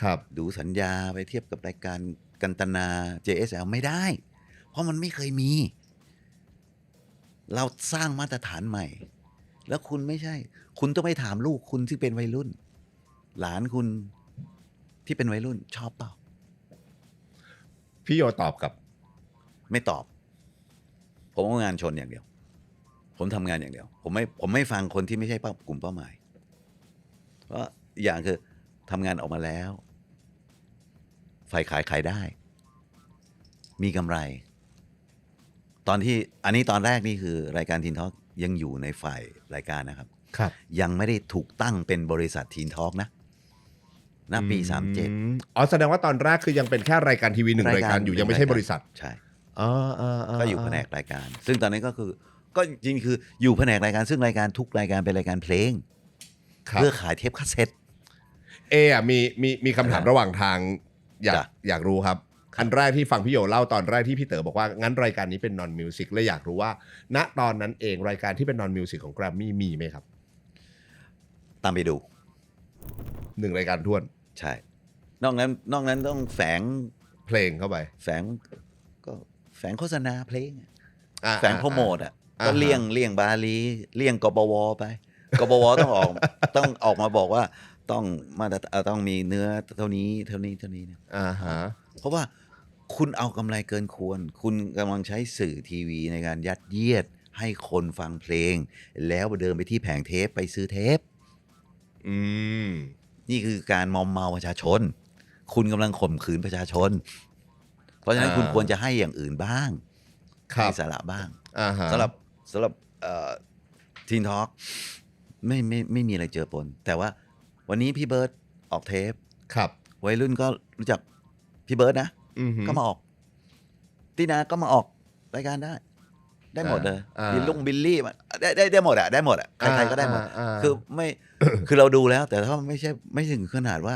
ครับ ดูสัญญาไปเทียบกับรายการกันตนา JSL ไม่ได้ เพราะมันไม่เคยมี เราสร้างมาตรฐานใหม่ แล้วคุณไม่ใช่ คุณต้องไปถามลูกคุณที่เป็นวัยรุ่น หลานคุณที่เป็นวัยรุ่นชอบเปล่า พี่โยตอบกับ ไม่ตอบ ผมเอางานชนอย่างเดียว ผมทำงานอย่างเดียว ผมไม่ฟังคนที่ไม่ใช่กลุ่มเป้าหมาย เพราะอย่างคือทำงานออกมาแล้ว ฝ่ายขายได้ มีกำไร ตอนที่อันนี้ตอนแรกนี่คือรายการทีนทอล์กยังอยู่ในฝ่ายรายการนะครับ ครับ ยังไม่ได้ถูกตั้งเป็นบริษัททีนทอล์กนะณปี37อ๋อแสดงว่าตอนแรกคือยังเป็นแค่รายการทีวีหนึ่งรายการอยู่ยังไม่ใช่บริษัท ใช่ ก็ อยู่แผนกรายการ ซึ่งตอนนี้ก็จริงๆคืออยู่แผนกรายการซึ่งรายการทุกรายการเป็นรายการเพลง เพื่อขายเทปคาสเซ็ต มีคำถามระหว่างทางอยากรู้ครับ ครับ อันแรกที่ฟังพี่โยเล่าตอนแรกที่พี่เต๋อบอกว่างั้นรายการนี้เป็นนอนมิวสิกเลยอยากรู้ว่า ณตอนนั้นเองรายการที่เป็นนอนมิวสิกของ Grammy มีไหมครับ ตามไปดู 1 รายการท้วน ใช่ นอกนั้นต้องแฝง เพลงเข้าไป แฝงโฆษณาเพลง อ่า แฝงโปรโมทอ่ะ อ่า ก็เลี่ยงบาลีเลี่ยงกบวไปกบวต้องออก ต้องออกมาบอกว่าต้องมีเนื้อเท่านี้เนี่ย ฮะ เพราะว่าคุณเอากำไรเกินควร คุณกำลังใช้สื่อทีวีในการยัดเยียดให้คนฟังเพลง แล้วเดินไปที่แผงเทปไปซื้อเทป นี่คือการมอมเมาประชาชน คุณกำลังข่มขืนประชาชน เพราะฉะนั้นคุณควรจะให้อย่างอื่นบ้าง ครับ ให้สาระบ้าง ฮะ สำหรับทีนทอล์กไม่มีอะไรเจอปน แต่ว่าวันนี้พี่เบิร์ดออกเทป ครับ วัยรุ่นก็รู้จักพี่เบิร์ดนะ ก็มาออกตีนาก็มาออกรายการได้หมดเลยบิลลี่มาได้หมดอะได้หมดอะใครๆก็ได้หมด คือไม่ คือเราดูแล้ว แต่ถ้าไม่ถึงขนาดว่า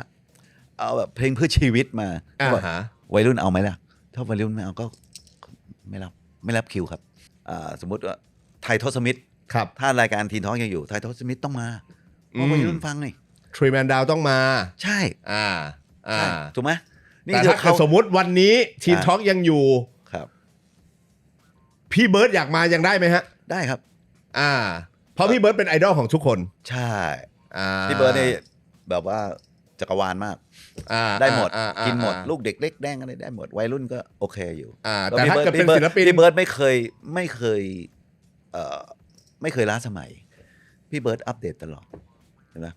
เอาแบบเพลงเพื่อชีวิตมาวัยรุ่นเอาไหมล่ะ ถ้าวัยรุ่นไม่เอาก็ไม่รับคิวครับสมมุติว่าไททอสมิธ ครับ ถ้ารายการทีนทอล์กยังอยู่ไททอสมิธต้องมาเพราะวัยรุ่นฟังนี่ ทรีแมนดาวต้องมา ใช่ ใช่ ถูกไหมนี่ แต่ คือ ถ้าเกิดสมมุติวันนี้ทีนทอล์กยังอยู่ ครับ พี่เบิร์ดอยากมายังได้ไหมฮะ ได้ครับ เพราะพี่เบิร์ดเป็นไอดอลของทุกคน ใช่พี่เบิร์ดนี่แบบว่าจักรวาลมากได้หมดกินหมดลูกเด็กเล็กแดงอะไรได้หมดวัยรุ่นก็โอเคอยู่ แต่ถ้าเกิดเป็นศิลปิน พี่เบิร์ดไม่เคยล้าสมัย พี่เบิร์ดอัปเดตตลอดเห็นไหม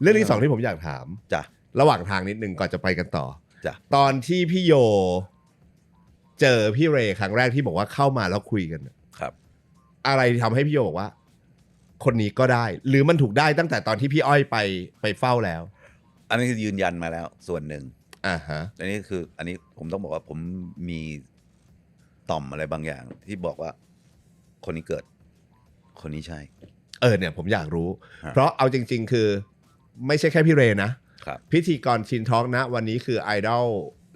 เรื่องที่สองที่ผมอยากถาม จ้ะ ระหว่างทางนิดนึงก่อนจะไปกันต่อ จ้ะ ตอนที่พี่โยเจอพี่เรย์ครั้งแรกที่บอกว่าเข้ามาแล้วคุยกัน ครับ อะไรทำให้พี่โยบอกว่า คนนี้ก็ได้ หรือมันถูกได้ตั้งแต่ตอนที่พี่อ้อยไปเฝ้าแล้ว อันนี้คือยืนยันมาแล้วส่วนหนึ่ง ฮะ อันนี้ผมต้องบอกว่าผมมีต่อมอะไรบางอย่าง ที่บอกว่า คนนี้เกิด คนนี้ใช่ เนี่ยผมอยากรู้ ฮะ เพราะเอาจริง ๆ คือไม่ใช่แค่พี่เรย์นะ ครับ พิธีกรชินทอล์กนะวันนี้คือไอดอล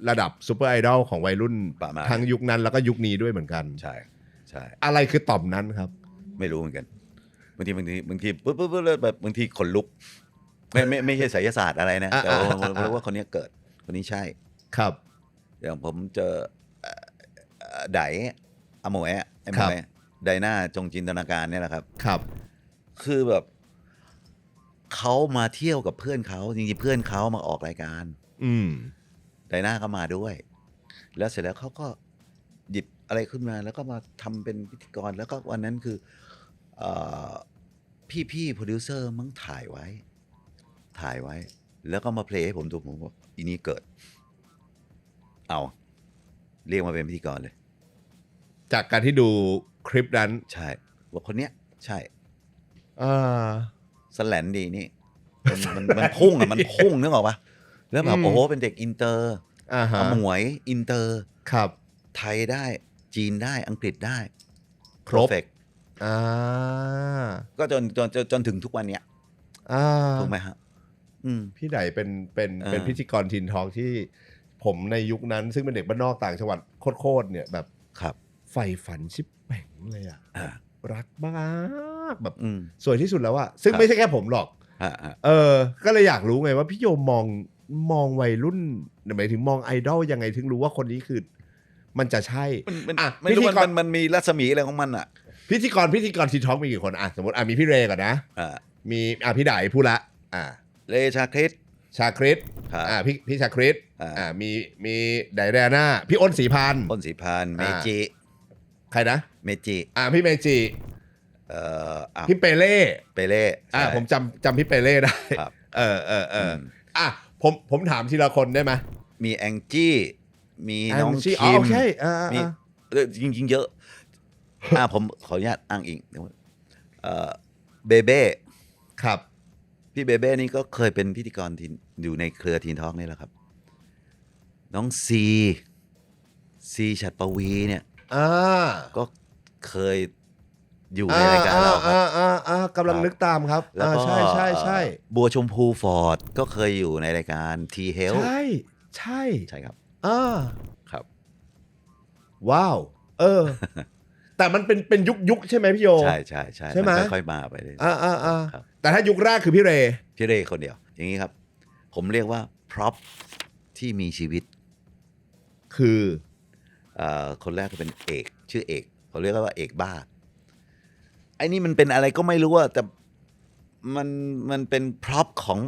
ระดับซูเปอร์ไอดอลของวัยรุ่น ประมาณ ทั้งยุคนั้นแล้วก็ยุคนี้ด้วยเหมือนกัน ใช่ใช่ อะไรคือต่อมนั้นครับ ไม่รู้เหมือนกันบางทีปุ๊บแบบบางทีขนลุกไม่ใช่ไสยศาสตร์อะไรนะแต่ว่าผมรู้ว่าคนนี้เกิด คนนี้ใช่ ครับ อย่างผมเจอไดอโมแอะไอ้โม ครับ แอะไดหน้าจงจินตนาการเนี่ยแหละครับ ครับ คือแบบเขามาเที่ยวกับเพื่อนเขาจริงๆเพื่อนเขามาออกรายการ อืม ไดหน้าก็มาด้วย แล้วเสร็จแล้วเขาก็หยิบอะไรขึ้นมาแล้วก็มาทำเป็นพิธีกรแล้วก็วันนั้นคือพี่โปรดิวเซอร์มั้งถ่ายไว้ แล้วก็มาเพลย์ให้ผมดูผมว่าอีนี้เกิด เอาเรียกมาเป็นพิธีกรเลย จากการที่ดูคลิปนั้น ใช่ว่าคนเนี้ยใช่ อ่า สแลนดีนี่มันพุ่งอ่ะมันพุ่งนึกออกปะแล้วแบบโอ้โหเป็นเด็กอินเตอร์ ฮะ หมวยอินเตอร์ ครับ ไทยได้จีนได้อังกฤษได้ ครบ perfect ก็จนถึงทุกวันเนี้ยถูกไหมฮะพี่ไดเป็นพิธีกรทินทองที่ผมในยุคนั้น ซึ่งเป็นเด็กบ้านนอกต่างจังหวัดโคตรเนี่ยแบบ ครับ ใฝ่ฝันชิบแป่งเลยอ่ะ รักมากแบบ อืม สวยที่สุดแล้วอะซึ่ง ครับ ไม่ใช่แค่ผมหรอก อ่า ก็เลยอยากรู้ไงว่าพี่โยมองวัยรุ่นหมายถึงมองไอดอลยังไงถึงรู้ว่าคนนี้คือ มันจะใช่ มัน อ่ะ ไม่รู้ พิธีกร มันมีรัศมีอะไรของมันอ่ะ พิธีกรทีทอล์กมีกี่คนสมมติมีพี่เรก่อนนะ อ่า มีพี่ไดพูดละเลชาคริส ชาคริส ครับ พี่ชาคริส มีไดแดน่าพี่อ้นศรีพันธ์ ต้นสีพานเมจิ ใครนะ เมจิ พี่เมจิ พี่เปเล่ เปเล่ใช่ ผมจำพี่เปเล่ได้ ครับ ผมถามทีละคนได้ไหม มีแองจี้มีน้อง แจี้ คิม โอเคมีจริงๆเยอะผมขออนุญาตอ้างอิงเบเบ้ ครับ พี่เบเบ้นี่ก็เคยเป็นพิธีกรอยู่ในเครือทีนทอล์กนี่แหละครับ น้องซีฉัตรปวีเนี่ยก็เคยอยู่ในรายการเราครับ กำลังนึกตามครับ แล้วก็ ใช่ บัวชมพูฟอร์ดก็เคยอยู่ในรายการทีเฮล ใช่ ใช่ครับ ครับ ว้าว แต่มันเป็นยุคใช่ไหมพี่โย ใช่ ใช่ไหม นค่อยๆมาไปเลยครับ แต่ถ้ายุคแรกคือพี่เร พี่เรคนเดียว อย่างนี้ครับ ผมเรียกว่าพร็อพที่มีชีวิต คือคนแรกก็เป็นเอกชื่อเอกเขาเรียกว่าเอกบ้าไอ้นี่มันเป็นอะไรก็ไม่รู้อะแต่มันเป็นพร็อพของ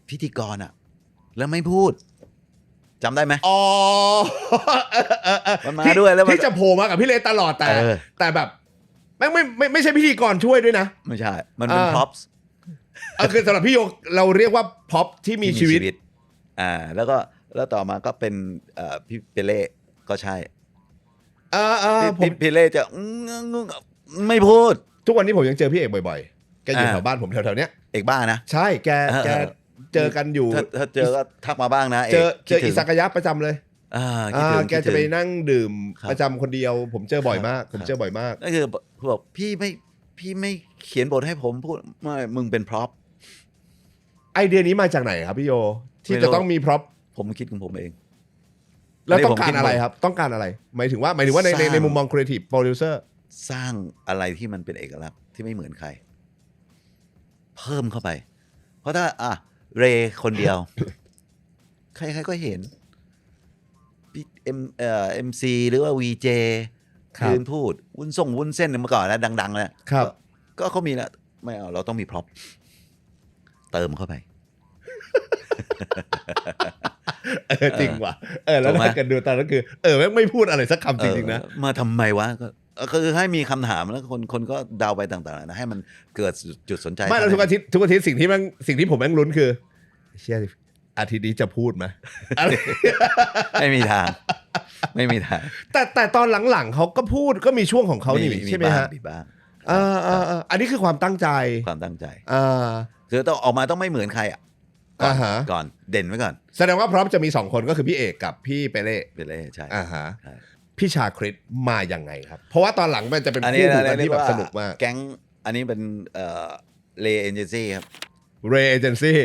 พิธีกรอะแล้วไม่พูดจำได้ไหม มันมาด้วยแล้วมัน ที่จะโผล่มากับพี่เรตลอดแต่แบบไม่ใช่พิธีกรช่วยด้วยนะ ไม่ใช่ มันเป็นพร็อพ คือสำหรับพี่โยเราเรียกว่าพ็อปที่มีชีวิต แล้วต่อมาก็เป็นพี่เปเล่ก็ใช่ ผม พี่เล่จะไม่พูด ทุกวันนี้ผมยังเจอพี่เอกบ่อยๆแกอยู่แถวบ้านผมแถวๆเนี้ย เอกบ้านะ ใช่แกเจอกันอยู่ ถ้าเจอก็ทักมาบ้างนะ เจอ คิดถึง อิสักยะประจำเลย คิดถึง แกจะไปนั่งดื่ม ครับ ประจำคนเดียว ผมเจอบ่อยมาก ครับ ผมเจอบ่อยมาก นั่นคือบอกพี่ไม่เขียนบทให้ผมพูดไม่มึงเป็นพร็อพ ไอเดียนี้มาจากไหนครับพี่โย ที่ ไม่รู้ จะต้องมีพร็อพ ผมคิดของผมเอง แล้วต้องการอะไรครับ ต้องการอะไร หมายถึงว่าในมุมมอง creative producer สร้างอะไรที่มันเป็นเอกลักษณ์ที่ไม่เหมือนใคร เพิ่มเข้าไป เพราะถ้าเรคนเดียว ใครๆก็เห็นพี่เอ็มซีหรือว่าวีเจ ครับ ยืนพูดวุ้นเส้นเมื่อก่อนนะดังๆเลย ครับ ก็เขามีแล้วไม่เอาเราต้องมีพร็อพเติมเข้าไป จริงว่ะแล้ว ถูกไหม ถ้าเกิดดูตอนนั้นคือไม่พูดอะไรสักคำจริงๆนะ มาทำไมวะก็ คือให้มีคำถามแล้วคนก็เดาไปต่างๆนะให้มันเกิดจุดสนใจ ไม่แล้วทุกอาทิตย์สิ่งที่ผมแม่งลุ้นคือเชื่ออาทิตย์นี้จะพูดไหมอะไร ไม่มีทาง ไม่มีทาง แต่ตอนหลังๆเขาก็พูดก็มีช่วงของเขานี่ใช่ไหมฮะ มีบ้าง อันนี้คือความตั้งใจ ความตั้งใจ อ่า คือต้องออกมาต้องไม่เหมือนใครอ่ะก่อนเด่นไว้ก่อน แสดงว่าพร้อมจะมี2คนก็คือพี่เอกกับพี่เปเล่ เป็นเลยใช่ ฮะ ใช่ พี่ชาคริสมายังไงครับ เพราะว่าตอนหลังมันจะเป็น อันนี้ คู่หู เรา กัน เรีย ที่ ก แบบ ว่า สนุกมาก แก๊งอันนี้เป็นเลเอเจนซี่ครับ เรเอเจนซี่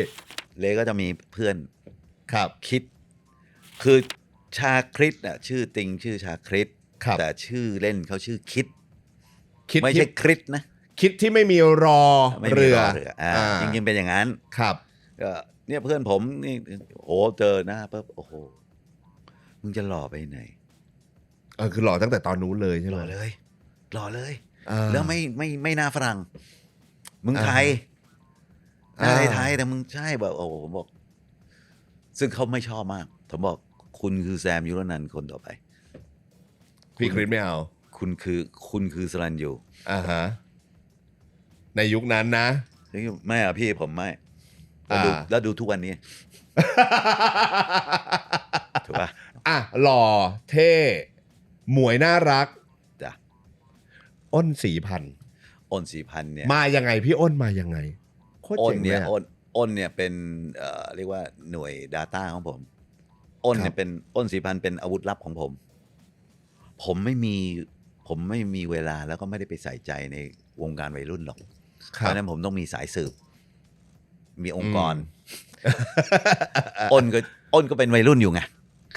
เลก็จะมีเพื่อน ครับ คิด คือชาคริสน่ะชื่อติงชื่อชาคริส ครับ แต่ชื่อเล่นเขาชื่อคิด คิด ไม่ใช่คริสนะ คิดที่ไม่มีรอ ไม่มี เรือ จริงๆเป็นอย่างนั้น ครับ ก็เนี่ยเพื่อนผมนี่โอ้เจอหน้าปุ๊บโอ้โหมึงจะหล่อไปไหน คือหล่อตั้งแต่ตอนนู้นเลยใช่ ห ไหม ล่อเลยหล่อเลย อ่า แล้วไม่น่าฝรั่ง มึงไทย อ่า ไทยแต่มึงใช่แบบโอ้โหผมบอก ซึ่งเขาไม่ชอบมากผมบอกคุณคือแซมยุรนันท์คนต่อไป พี่คริสไม่เอา คุณคือสรัญยู ฮะในยุคนั้นนะ ไม่อะพี่ผมไม่แล้วดูทุกวันนี้ ถูกป่ะ หล่อเท่หมวยน่ารัก จ้ะ อ้น4,000 อ้น4,000เนี่ย มายังไงพี่อ้นมายังไงโคตร อ้น เจ๋งเล เนี่ย ย อะ อ้นเนี่ยเป็นเรียกว่าหน่วย Data ของผม อ้นเนี่ยเป็นอ้น4,000เป็นอาวุธลับของผม ผมไม่มีเวลาแล้วก็ไม่ได้ไปใส่ใจในวงการวัยรุ่นหรอก เพราะฉะนั้นผมต้องมีสายสืบ มีองค์กร อ้นก็เป็นวัยรุ่นอยู่ไง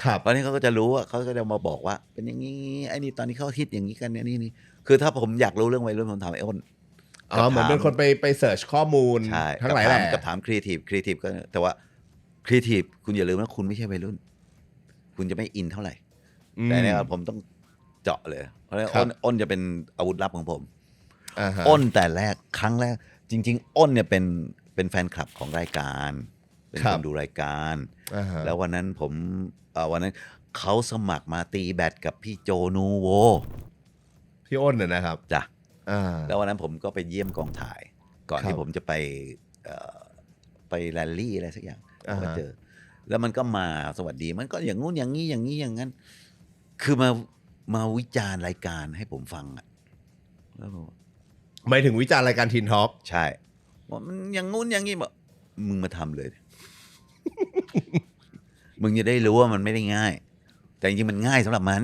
ครับ ตอนนี้เขาก็จะรู้ว่าเขาก็จะมาบอกว่า เป็นอย่างนี้ไอ้นี่ตอนนี้เขาคิดอย่างนี้กันเนี่ยนี่คือถ้าผมอยากรู้เรื่องวัยรุ่นผมถามไอ้อ้น เหมือนเป็นคนไปเสิร์ชข้อมูล ใช่ ทั้งหลายแหละ กับถามครีเอทีฟก็แต่ว่าครีเอทีฟคุณอย่าลืมว่าคุณไม่ใช่วัยรุ่น คุณจะไม่อินเท่าไหร่ แต่เนี่ยผมต้องเจาะเลย เพราะฉะนั้นอ้นจะเป็นอาวุธลับของผม อ้นแต่ครั้งแรก จริง ๆ อ้นเนี่ยเป็นแฟนคลับของรายการ เป็นคนดูรายการ แล้ววันนั้นวันนั้นเขาสมัครมาตีแบดกับพี่โจนูโว พี่อ้นเนี่ยนะครับ จ้ะ อ่า แล้ววันนั้นผมก็ไปเยี่ยมกองถ่าย ก่อน ครับ ที่ผมจะไปแรลลี่อะไรสักอย่าง อ่าฮะ ก็เจอ แล้วมันก็มาสวัสดีมันก็อย่างงู้นอย่างนี้อย่างนี้อย่างนั้น คือมาวิจารณ์รายการให้ผมฟังอ่ะแล้วผม หมายถึงวิจารณ์รายการทีนท็อก ใช่ว่ามันอย่างงู้นอย่างนี้บอกมึงมาทำเลย มึงจะได้รู้ว่ามันไม่ได้ง่าย แต่จริงๆมันง่ายสำหรับมัน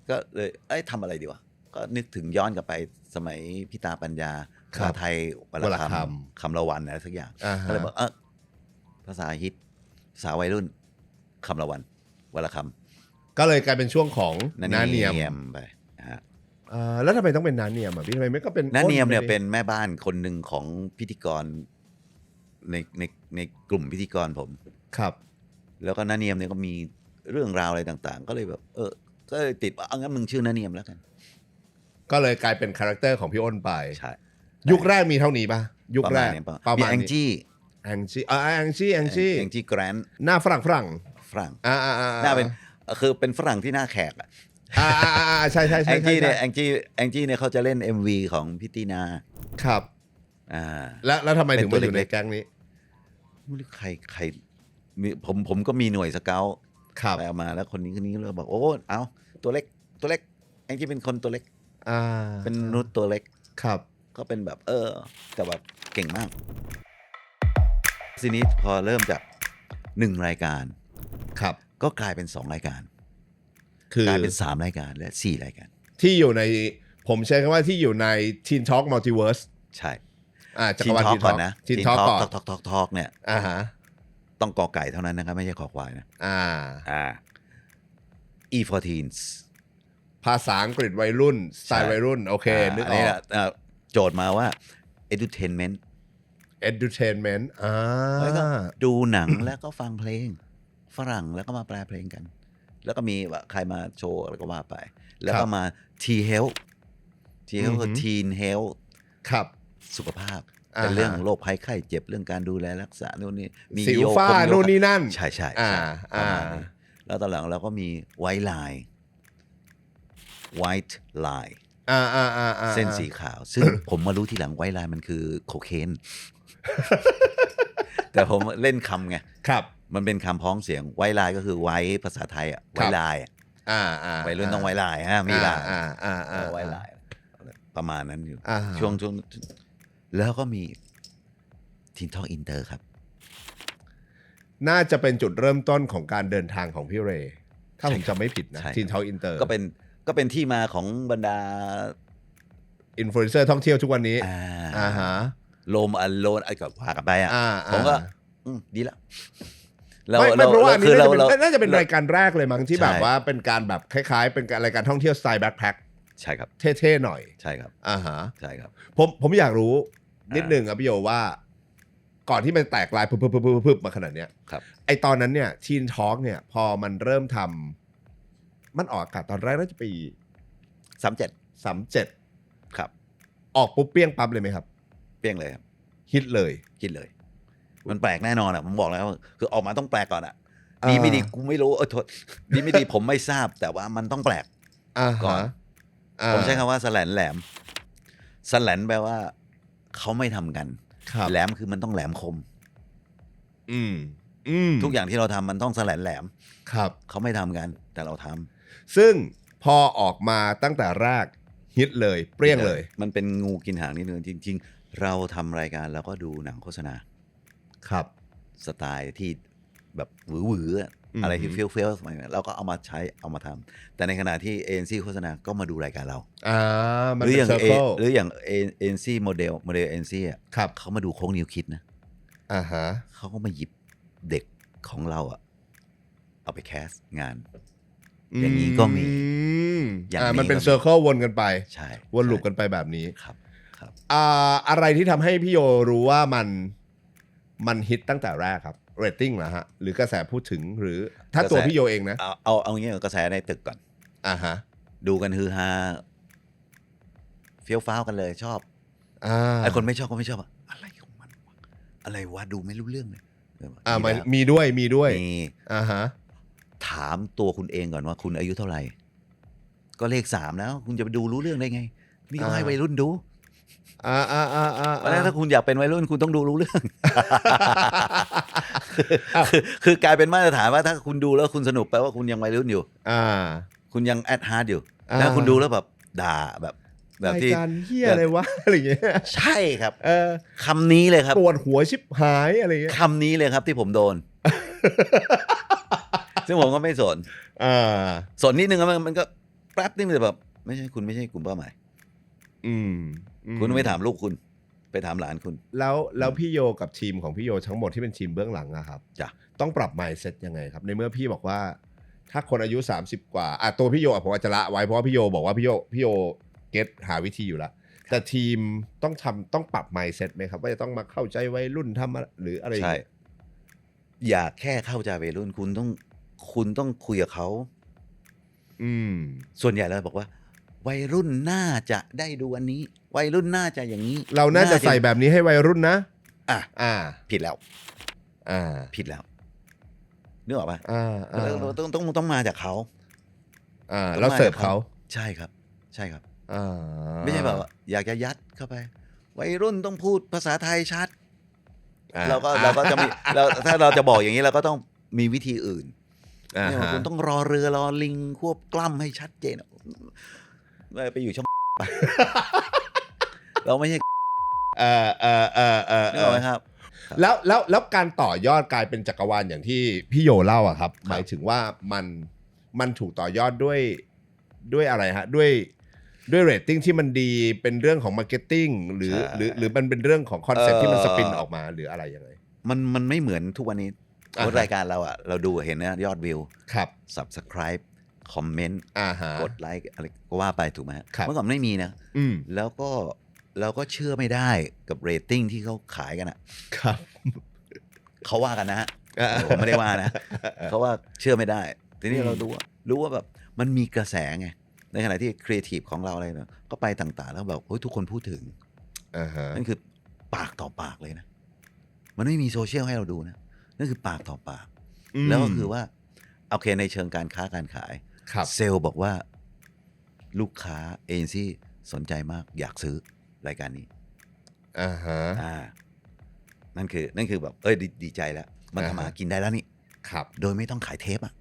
ก็เลยทำอะไรดีวะ ก็นึกถึงย้อนกลับไปสมัยพี่ตาปัญญา ครับ ภาษาไทยวัน วร ละ ค คำละวันอะไรสักอย่าง อ่าฮะ ก็เลยบอกภาษาฮิตภาษาวัยรุ่นคำละวันวันละค ก็เลยกลายเป็นช่วงของ ำ น้าเนียม ไปนะฮะ แล้วทำไมต้องเป็นน้าเนียมอ่ะพี่ทำไมไม่ก็เป็น น้าเนียมเนี่ย อ้ เป็นแม่บ้านคนหนึ่งของพิธีกรในกลุ่มพิธีกรผม ครับ แล้วก็น้าเนียมเนี่ยก็มีเรื่องราวอะไรต่างๆ ก็เลยแบบก็เลยติดว่าเอางั้นมึงชื่อน้าเนียมแล้วกัน ก็เลยกลายเป็นคาแรคเตอร์ของพี่อ้นไป ใช่ ยุคแรกมีเท่านี้ป่ะ ยุคแรก มีแองจี้ แองจี้ แกรน หน้าฝรั่ง ฝรั่งหน้าเป็นคือเป็นฝรั่งที่หน้าแขกอ่ะ ใช่ แองจี้เนี่ยแองจี้เนี่ยเขาจะเล่น MV ของพี่ตีนา ครับ แล้วทำไมถึงมาอยู่ในแก๊งนี้ ไม่รู้ใครมีผมก็มีหน่วยสเกล ครับ ไปเอามาแล้วคนนี้เลยบอกโอ้เอาตัวเล็กแองจี้เป็นคนตัวเล็กเป็นมนุษย์ตัวเล็ก ครับ ก็เป็นแบบแต่แบบเก่งมากทีนี้พอเริ่มจาก1 รายการ ครับ ก็กลายเป็น2 รายการ คือก ลายเป็น3 รายการและ4 รายการ ที่อยู่ในผมใช้คำว่าที่อยู่ใน Teen Talk Multiverse ใช่ จักรวาล Teen Talk ก่อนนะ Teen Talk ก่อน ทอกเนี่ย ฮะ ต้องกอไก่เท่านั้นนะครับไม่ใช่ขอควายนะE14s ภาษาอังกฤษวัยรุ่น สไตล์วัยรุ่น โอเค นึกออก โจทย์มาว่า edutainment Edutainment แล้วก็ดูหนังแล้วก็ฟังเพลงฝรั่งแล้วก็มาแปลเพลงกัน แล้วก็มีว่าใครมาโชว์แล้วก็ว่าไป แล้วก็มา T Health คือ Teen Health ครับ สุขภาพเป็นเรื่องโรคภัยไข้เจ็บเรื่องการดูแลรักษานู่นนี่มี สิวฝ้านู่นนี่นั่น ใช่ประมาณนี้แล้วตอนหลังเราก็มีไวท์ไลน์ white line ๆๆๆ เส้นสีขาว ซึ่ง ผมมารู้ทีหลัง white line มันคือโคเคน แต่ผมเล่นคำไง ครับ มันเป็นคำพ้องเสียง white line ก็คือไว้ภาษาไทยอ่ะ ครับ white line อะ วัยรุ่นต้องไว้ลายฮะมีลายไว้ลายประมาณนั้นอยู่ ช่วงแล้วก็มีทีนทอกอินเตอร์ครับ น่าจะเป็นจุดเริ่มต้นของการเดินทางของพี่เรย์ถ้าผมจำไม่ผิดนะ ใช่ ทีนทอ l อินเตอร์ ก็เป็นที่มาของบรรดา อินฟลูเอนเซอร์ท่องเที่ยวทุกวันนี้ฮะ โลมอันโลนไอ้กับว่ากันไปอ่ะ อ่า ผมก็ดีแล้ว ไม่เพราะว่าอันนี้ คือเรา น่าจะเป็นรายการแรกเลยมั้งที่ ใช่ แบบว่าเป็นการแบบคล้ายๆ เป็นการรายการท่องเที่ยวสไตล์แบ็คแพ็ค ใช่ครับ เท่ๆหน่อย ใช่ครับ ฮะ ใช่ครับ ผมอยากรู้นิดนึงครับพี่โยว่า ก่อนที่มันแตกลายพึบๆมาขนาดเนี้ย ครับ ไอตอนนั้นเนี่ยทีนทอ l k เนี่ยพอมันเริ่มทำมันออกอากาศตอนแรกน่าจะปี 37 37 ครับ ออกปุ๊บเปี้ยงปั๊บเลยไหมครับ เปรี้ยงเลยครับ ฮิตเลย คิดเลย มันแปลกแน่นอนอ่ะผมบอกแล้วคือออกมาต้องแปลกก่อนอ่ะดีไม่ดีกูไม่รู้โทษดีไม่ดีผมไม่ทราบแต่ว่ามันต้องแปลก ก่อน ผมใช้คำว่าสแลนแหลมสแลนแปลว่าเขาไม่ทำกัน ครับ แหลมคือมันต้องแหลมคม อืม ทุกอย่างที่เราทำมันต้องสแลนแหลม ครับ เขาไม่ทำกันแต่เราทำ ซึ่งพอออกมาตั้งแต่แรกฮิตเลยเปรี้ยงเลย มันเป็นงูกินหางนิดนึงจริง ๆ เราทำรายการแล้วก็ดูหนังโฆษณา ครับ สไตล์ที่แบบหวือๆอะอะไรที่เฟี้ยวๆสมัยนั้นเราก็เอามาใช้เอามาทำแต่ในขณะที่เอ็นซีโฆษณาก็มาดูรายการเรา มัน หรือ เป็ อน ย่าง เซอร์เคิล หรืออย่างเอ็นซีโมเดลเอ็นซีอ่ะ ครับ เขามาดูโค้งนิวคิดนะ ฮะ เขาก็มาหยิบเด็กของเราอะเอาไปแคสงาน อย่างนี้ก็มีอย่างนี้ มันเป็น ก็มี เซอร์เคิลวนกันไป ใช่ วนลูปกันไปแบบนี้ ครับครับ อะไรที่ทำให้พี่โยรู้ว่ามันฮิตตั้งแต่แรกครับเรตติ้งเหรอฮะ หรือกระแสพูดถึงหรือถ้าตัวพี่โยเองนะ เอางี้กระแสในตึกก่อน ฮะ ดูกันฮือฮาเฟี้ยวฟ้าวกันเลยชอบ ไอคนไม่ชอบก็ไม่ชอบอะอะไรของมันวะอะไรวะดูไม่รู้เรื่องเลย มีด้วย มี ฮะ ถามตัวคุณเองก่อนว่าคุณอายุเท่าไหร่ ก็เลข3แล้ว คุณจะไปดูรู้เรื่องได้ไง นี่ก็ให้วัยรุ่นดูเพราะฉะนั้นถ้าคุณอยากเป็นวัยรุ่นคุณต้องดูรู้เรื่อง คือกลายเป็นมาตรฐานว่าถ้าคุณดูแล้วคุณสนุกแปลว่าคุณยังวัยรุ่นอยู่ คุณยังแอดฮาร์ดอยู่แล้วคุณดูแล้วแบบด่าแบบที่ รายการเฮียอะไรวะอะไรอย่างเงี้ย ใช่ครับคำนี้เลยครับ ปวดหัวชิบหายอะไรอย่างเงี้ย คำนี้เลยครับที่ผมโดน ซึ่งผมก็ไม่สนสนนิดนึงมันก็แป๊บนึงเลยแบบไม่ใช่คุณไม่ใช่กลุ่มเป้าหมายคุณไม่ถามลูกคุณไปถามหลานคุณแล้วพี่โยกับทีมของพี่โยทั้งหมดที่เป็นทีมเบื้องหลังอะครับ จ้ะ ต้องปรับ mindset ยังไงครับในเมื่อพี่บอกว่าถ้าคนอายุ30กว่าตัวพี่โยผมอาจจะละไว้เพราะว่าพี่โยบอกว่าพี่โยเก็ตหาวิธีอยู่แล้วแต่ทีมต้องปรับ mindset ไหมครับว่าจะต้องมาเข้าใจวัยรุ่นทำหรืออะไรอย่าง ใช่ เงี้ย อย่าแค่เข้าใจวัยรุ่นคุณต้องคุยกับเขาส่วนใหญ่เราบอกว่า วัยรุ่นน่าจะได้ดูอันนี้ วัยรุ่นน่าจะอย่างนี้ เราน่าจะใส่แบบนี้ให้วัยรุ่นนะผิดแล้วผิดแล้วนึกออกป่ะเราต้องมาจากเขาแล้วเสิร์ฟเขา ใช่ครับใช่ครับไม่ใช่แบบว่าอยากจะยัดเข้าไป วัยรุ่นต้องพูดภาษาไทยชัดเราก็จะมีถ้าเราจะบอกอย่างนี้เราก็ต้องมีวิธีอื่นคุณต้องรอเรือรอลิงควบกล้ำให้ชัดเจนไปอยู่ช่อง เราไม่ใช่นึกออกไหมครับ แล้วการต่อยอดกลายเป็นจักรวาลอย่างที่พี่โยเล่าอะครับหมายถึงว่ามันถูกต่อยอดด้วยอะไรฮะด้วยเรตติ้งที่มันดีเป็นเรื่องของมาร์เก็ตติ้งหรือมันเป็นเรื่องของคอนเซ็ปต์ที่มันสปินออกมาหรืออะไรยังไงมันไม่เหมือนทุกวันนี้รายการเราอะเราดูเห็นนะยอดวิวครับ Subscribe คอมเมนต์กดไลค์อะไรก็ว่าไปถูกไหมเมื่อก่อนไม่มีนะแล้วก็เราก็เชื่อไม่ได้กับเรตติ้งที่เขาขายกันอะครับเขาว่ากันนะฮะผมไม่ได้ว่านะเขาว่าเชื่อไม่ได้ทีนี้เรารู้ว่าแบบมันมีกระแสไงในขณะที่ครีเอทีฟของเราอะไรเนี่ยก็ไปต่างๆแล้วแบบเฮ้ยทุกคนพูดถึงนั่นคือปากต่อปากเลยนะมันไม่มีโซเชียลให้เราดูนะนั่นคือปากต่อปากแล้วก็คือว่าโอเคในเชิงการค้าการขายเซลล์บอกว่า ลูกค้าเอเจนซี่สนใจมากอยากซื้อรายการนี้ อ่าฮะ นั่นคือแบบดีใจแล้วมันทำมากินได้แล้วนี่ ครับ โดยไม่ต้องขายเทปอ่ะ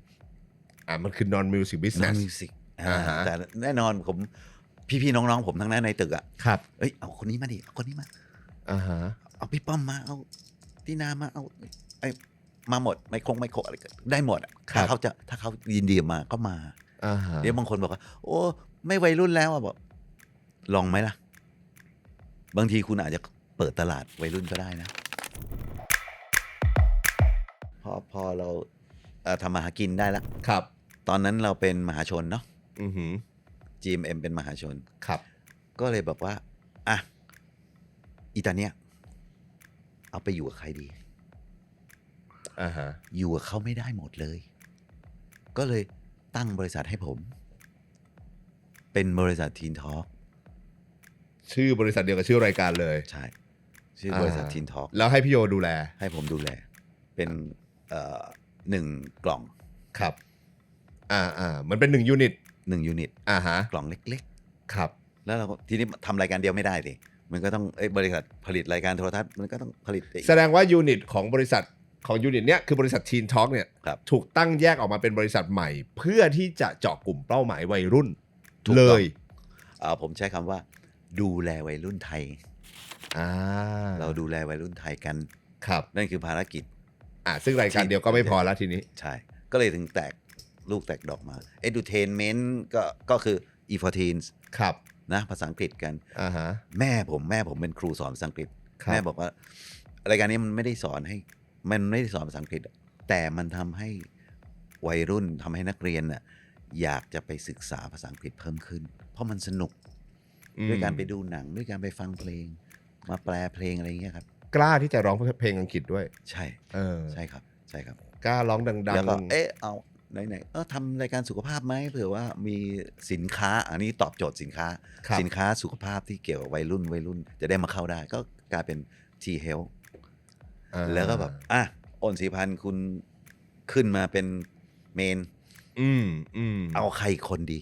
มันคือ non music น business มิวสิก ฮะ แต่แน่นอนผมพี่ๆน้องๆผมทั้งนั้นในตึกอ่ะ ครับ เอาคนนี้มาดิเอาคนนี้มา อ่าฮะ เอาพี่ป้อมมาเอาพี่นามาเอามาหมดไม่คงอะไรก็ได้หมดอะถ้าเขายินดีมาก็มา อ่าฮะ เดี๋ยวบางคนบอกว่าโอ้ไม่วัยรุ่นแล้วอ่ะบอกลองไหมล่ะ บางทีคุณอาจจะเปิดตลาดวัยรุ่นก็ได้นะพอเราทำมาหากินได้แล้ว ครับ ตอนนั้นเราเป็นมหาชนเนาะ อือหือ GMM เป็นมหาชน ครับ ก็เลยบอกว่าอ่ะอีตาเนี้ยเอาไปอยู่กับใครดี อ่าฮะ อยู่กับเขาไม่ได้หมดเลย ก็เลยตั้งบริษัทให้ผม เป็นบริษัททีนทอล์ก ชื่อบริษัทเดียวกับชื่อรายการเลย ใช่ ชื่อบริษัททีนทอล์ก แล้วให้พี่โยดูแล ให้ผมดูแล เป็น1 กล่อง ครับ มันเป็น1 ยูนิต 1 ยูนิต อ่าฮะ กล่องเล็ก ครับ ๆ แล้วเราก็ทีนี้ทำรายการเดียวไม่ได้ดิมันก็ต้องบริษัทผลิตรายการโทรทัศน์มันก็ต้องผลิตอีก แสดงว่ายูนิตของบริษัทของยูนิตเนี้ยคือบริษัท Teen Talk เนี่ย ครับ ถูกตั้งแยกออกมาเป็นบริษัทใหม่ เพื่อที่จะเจาะกลุ่มเป้าหมายวัยรุ่น ถูก เล ต้อง ย ผมใช้คำว่า ดูแลวัยรุ่นไทย อ่า เราดูแลวัยรุ่นไทยกัน ครับ นั่นคือภารกิจ ซึ่งรายการเดียวก็ไม่พอแล้วทีนี้ ใช่ ก็เลยถึงแตกลูกแตกดอกมา Edutainment ก็คือ e14 ครับ นะภาษาอังกฤษกัน อ่าฮะ แม่ผมเป็นครูสอนภาษาอังกฤษ ครับ แม่บอกว่ารายการนี้มันไม่ได้สอนภาษาอังกฤษ แต่มันทำให้วัยรุ่นทำให้นักเรียนน่ะอยากจะไปศึกษาภาษาอังกฤษเพิ่มขึ้น เพราะมันสนุกด้วยการไปดูหนังด้วยการไปฟังเพลง มาแปลเพลงอะไรอย่างเงี้ยครับ กล้าที่จะร้องเพลงอังกฤษด้วย ใช่ ใช่ครับใช่ครับ กล้าร้องดัง แล้วก็เอาไหนทำรายการสุขภาพไหมเผื่อว่ามีสินค้าอันนี้ตอบโจทย์สินค้า ครับ สินค้าสุขภาพที่เกี่ยวกับวัยรุ่นจะได้มาเข้าได้ ก็กลายเป็น T Health แล้วก็แบบอ้นศรีพันธ์คุณขึ้นมาเป็นเมน เอาใครคนดี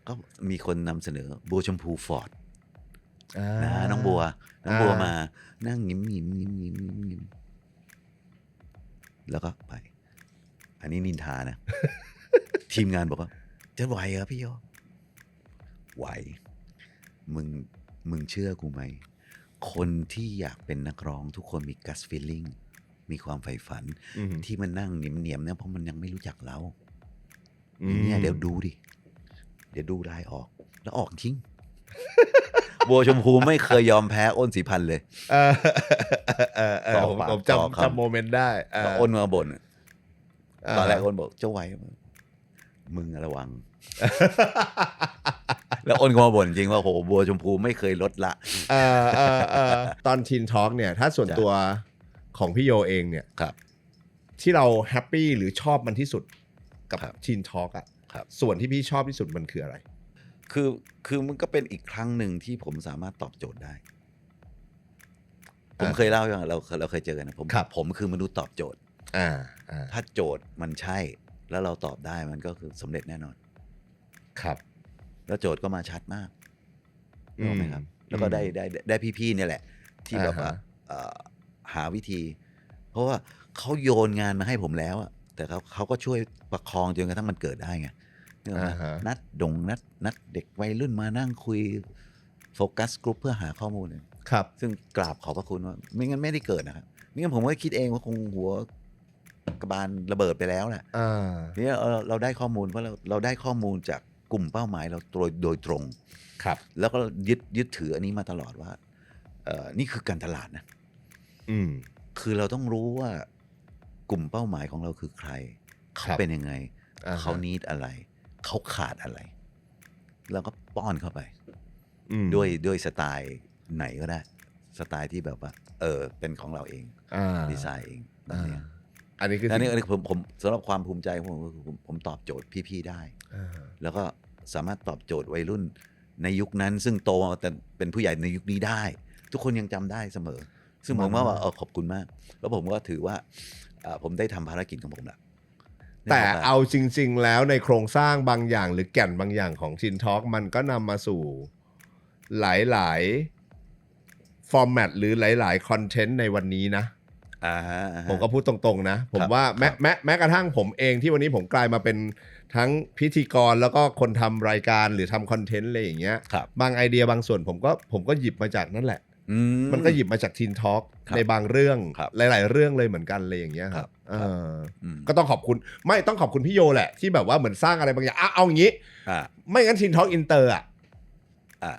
ก็มีคนนำเสนอบัวชมพูฟอร์ดนะน้องบัวมานั่งยิ้มแล้วก็ไป อันนี้นินทานะ ทีมงานบอกว่าจะไหวเหรอพี่โยไหวมึงเชื่อกูไหม คนที่อยากเป็นนักร้องทุกคนมี gut feeling มีความใฝ่ฝัน ที่มันนั่งเหนียมๆเนี่ยเพราะมันยังไม่รู้จักเราเนี่ยเดี๋ยวดูดิ เดี๋ยวดูได้ออก แล้วออกจริง บัวชมพูไม่เคยยอมแพ้อ้นศรีพันธ์เลย ผมจำโมเมนต์ได้ ก็อ้นมาบ่นตอนแรกอ้นบอกเจ้าไหวมึงระวัง แล้วอ้นก็มาบ่นจริงว่าโหบัวชมพูไม่เคยลดละ ตอน Teen Talk เนี่ยถ้าส่วนตัวของพี่โยเองเนี่ย ครับ ที่เราแฮปปี้หรือชอบมันที่สุดกับ ครับ Teen Talk อ่ะ ครับ ส่วนที่พี่ชอบที่สุดมันคืออะไร คือมันก็เป็นอีกครั้งหนึ่งที่ผมสามารถตอบโจทย์ได้ ผมเคยเล่าอย่างเราเคยเจอกันนะผมคือมนุษย์ตอบโจทย์ ถ้าโจทย์มันใช่แล้วเราตอบได้มันก็คือสำเร็จแน่นอน ครับ แล้วโจทย์ก็มาชัดมากรู้ไหมครับ แล้วก็ได้พี่ๆเนี่ยแหละ ที่แบบว่าหาวิธี เพราะว่าเขาโยนงานมาให้ผมแล้วอะแต่เขาก็ช่วยประคองจนกระทั่งมันเกิดได้ไงนัดเด็กวัยรุ่นมานั่งคุยโฟกัสกลุ่มเพื่อหาข้อมูล ครับ ซึ่งกราบขอบพระคุณว่าไม่งั้นไม่ได้เกิดนะครับไม่งั้นผมก็คิดเองว่าคงหัวกระบาลระเบิดไปแล้วแหละทีนี้เราได้ข้อมูลเพราะเราได้ข้อมูลจากกลุ่มเป้าหมายเราโดยตรง ครับ แล้วก็ยึดถืออันนี้มาตลอดว่านี่คือการตลาดนะคือเราต้องรู้ว่ากลุ่มเป้าหมายของเราคือใครเขาเป็นยังไงเขานีดอะไรเขาขาดอะไรแล้วก็ป้อนเข้าไปด้วยสไตล์ไหนก็ได้สไตล์ที่แบบว่าเป็นของเราเองดีไซน์เองแบบนี้อันนี้คือ อันนี้ผมสำหรับความภูมิใจผมตอบโจทย์พี่ๆได้แล้วก็สามารถตอบโจทย์วัยรุ่นในยุคนั้นซึ่งโตแต่เป็นผู้ใหญ่ในยุคนี้ได้ ทุกคนยังจำได้เสมอซึ่งผมว่าขอบคุณมากแล้วผมก็ถือว่าผมได้ทำภารกิจของผมละ แต่เอาจริงๆแล้วในโครงสร้างบางอย่างหรือแก่นบางอย่างของ Teen Talk มันก็นำมาสู่หลายๆฟอร์แมตหรือหลายๆคอนเทนต์ในวันนี้นะผมก็พูดตรงๆนะผมว่าแม้กระทั่งผมเองที่วันนี้ผมกลายมาเป็นทั้งพิธีกรแล้วก็คนทำรายการหรือทำคอนเทนต์อะไรอย่างเงี้ยบางไอเดียบางส่วนผมก็หยิบมาจากนั่นแหละมันก็หยิบมาจาก Teen Talk ในบางเรื่องหลายๆเรื่องเลยเหมือนกันเลยอย่างเงี้ยครับก็ต้องขอบคุณไม่ต้องขอบคุณพี่โยแหละที่แบบว่าเหมือนสร้างอะไรบางอย่างเอาอย่างงี้ไม่งั้น Teen Talk Inter อ่ะ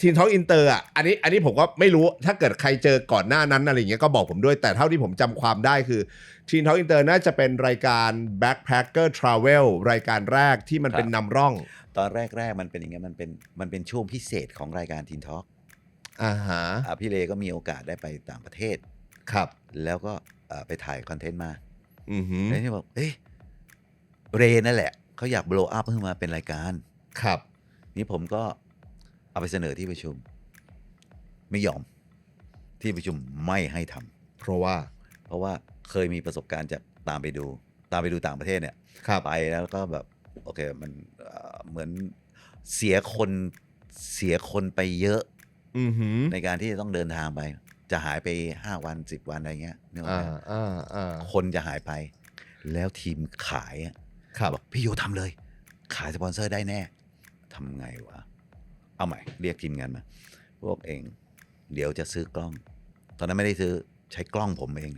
Teen Talk Inter อ่ะอันนี้ผมก็ไม่รู้ถ้าเกิดใครเจอก่อนหน้านั้นอะไรอย่างเงี้ยก็บอกผมด้วยแต่เท่าที่ผมจำความได้คือ Teen Talk Inter น่าจะเป็นรายการ Backpacker Travel รายการแรกที่มันเป็นนำร่องตอนแรกมันเป็นอย่างเงี้ยมันเป็นช่วงพิเศษของรายการ Teen Talk พี่เลก็มีโอกาสได้ไปต่างประเทศครับแล้วก็ไปถ่ายคอนเทนต์มาแล้วที่บอกเรนั่นแหละเขาอยาก blow up ขึ้นมาเป็นรายการครับนี่ผมก็เอาไปเสนอที่ประชุมไม่ยอมที่ประชุมไม่ให้ทำเพราะว่าเคยมีประสบการณ์จากตามไปดูต่างประเทศเนี่ยไปแล้วก็แบบโอเคมันเหมือนเสียคนไปเยอะในการที่จะต้องเดินทางไปจะหายไป5 วัน10 วันอะไรเงี้ยนึกออกไหมคนจะหายไปแล้วทีมขายบอกพี่โยทำเลยขายสปอนเซอร์ได้แน่ทำไงวะเอาใหม่เรียกทีมงานมาพวกเองเดี๋ยวจะซื้อกล้องตอนนั้นไม่ได้ซื้อใช้กล้องผมเอง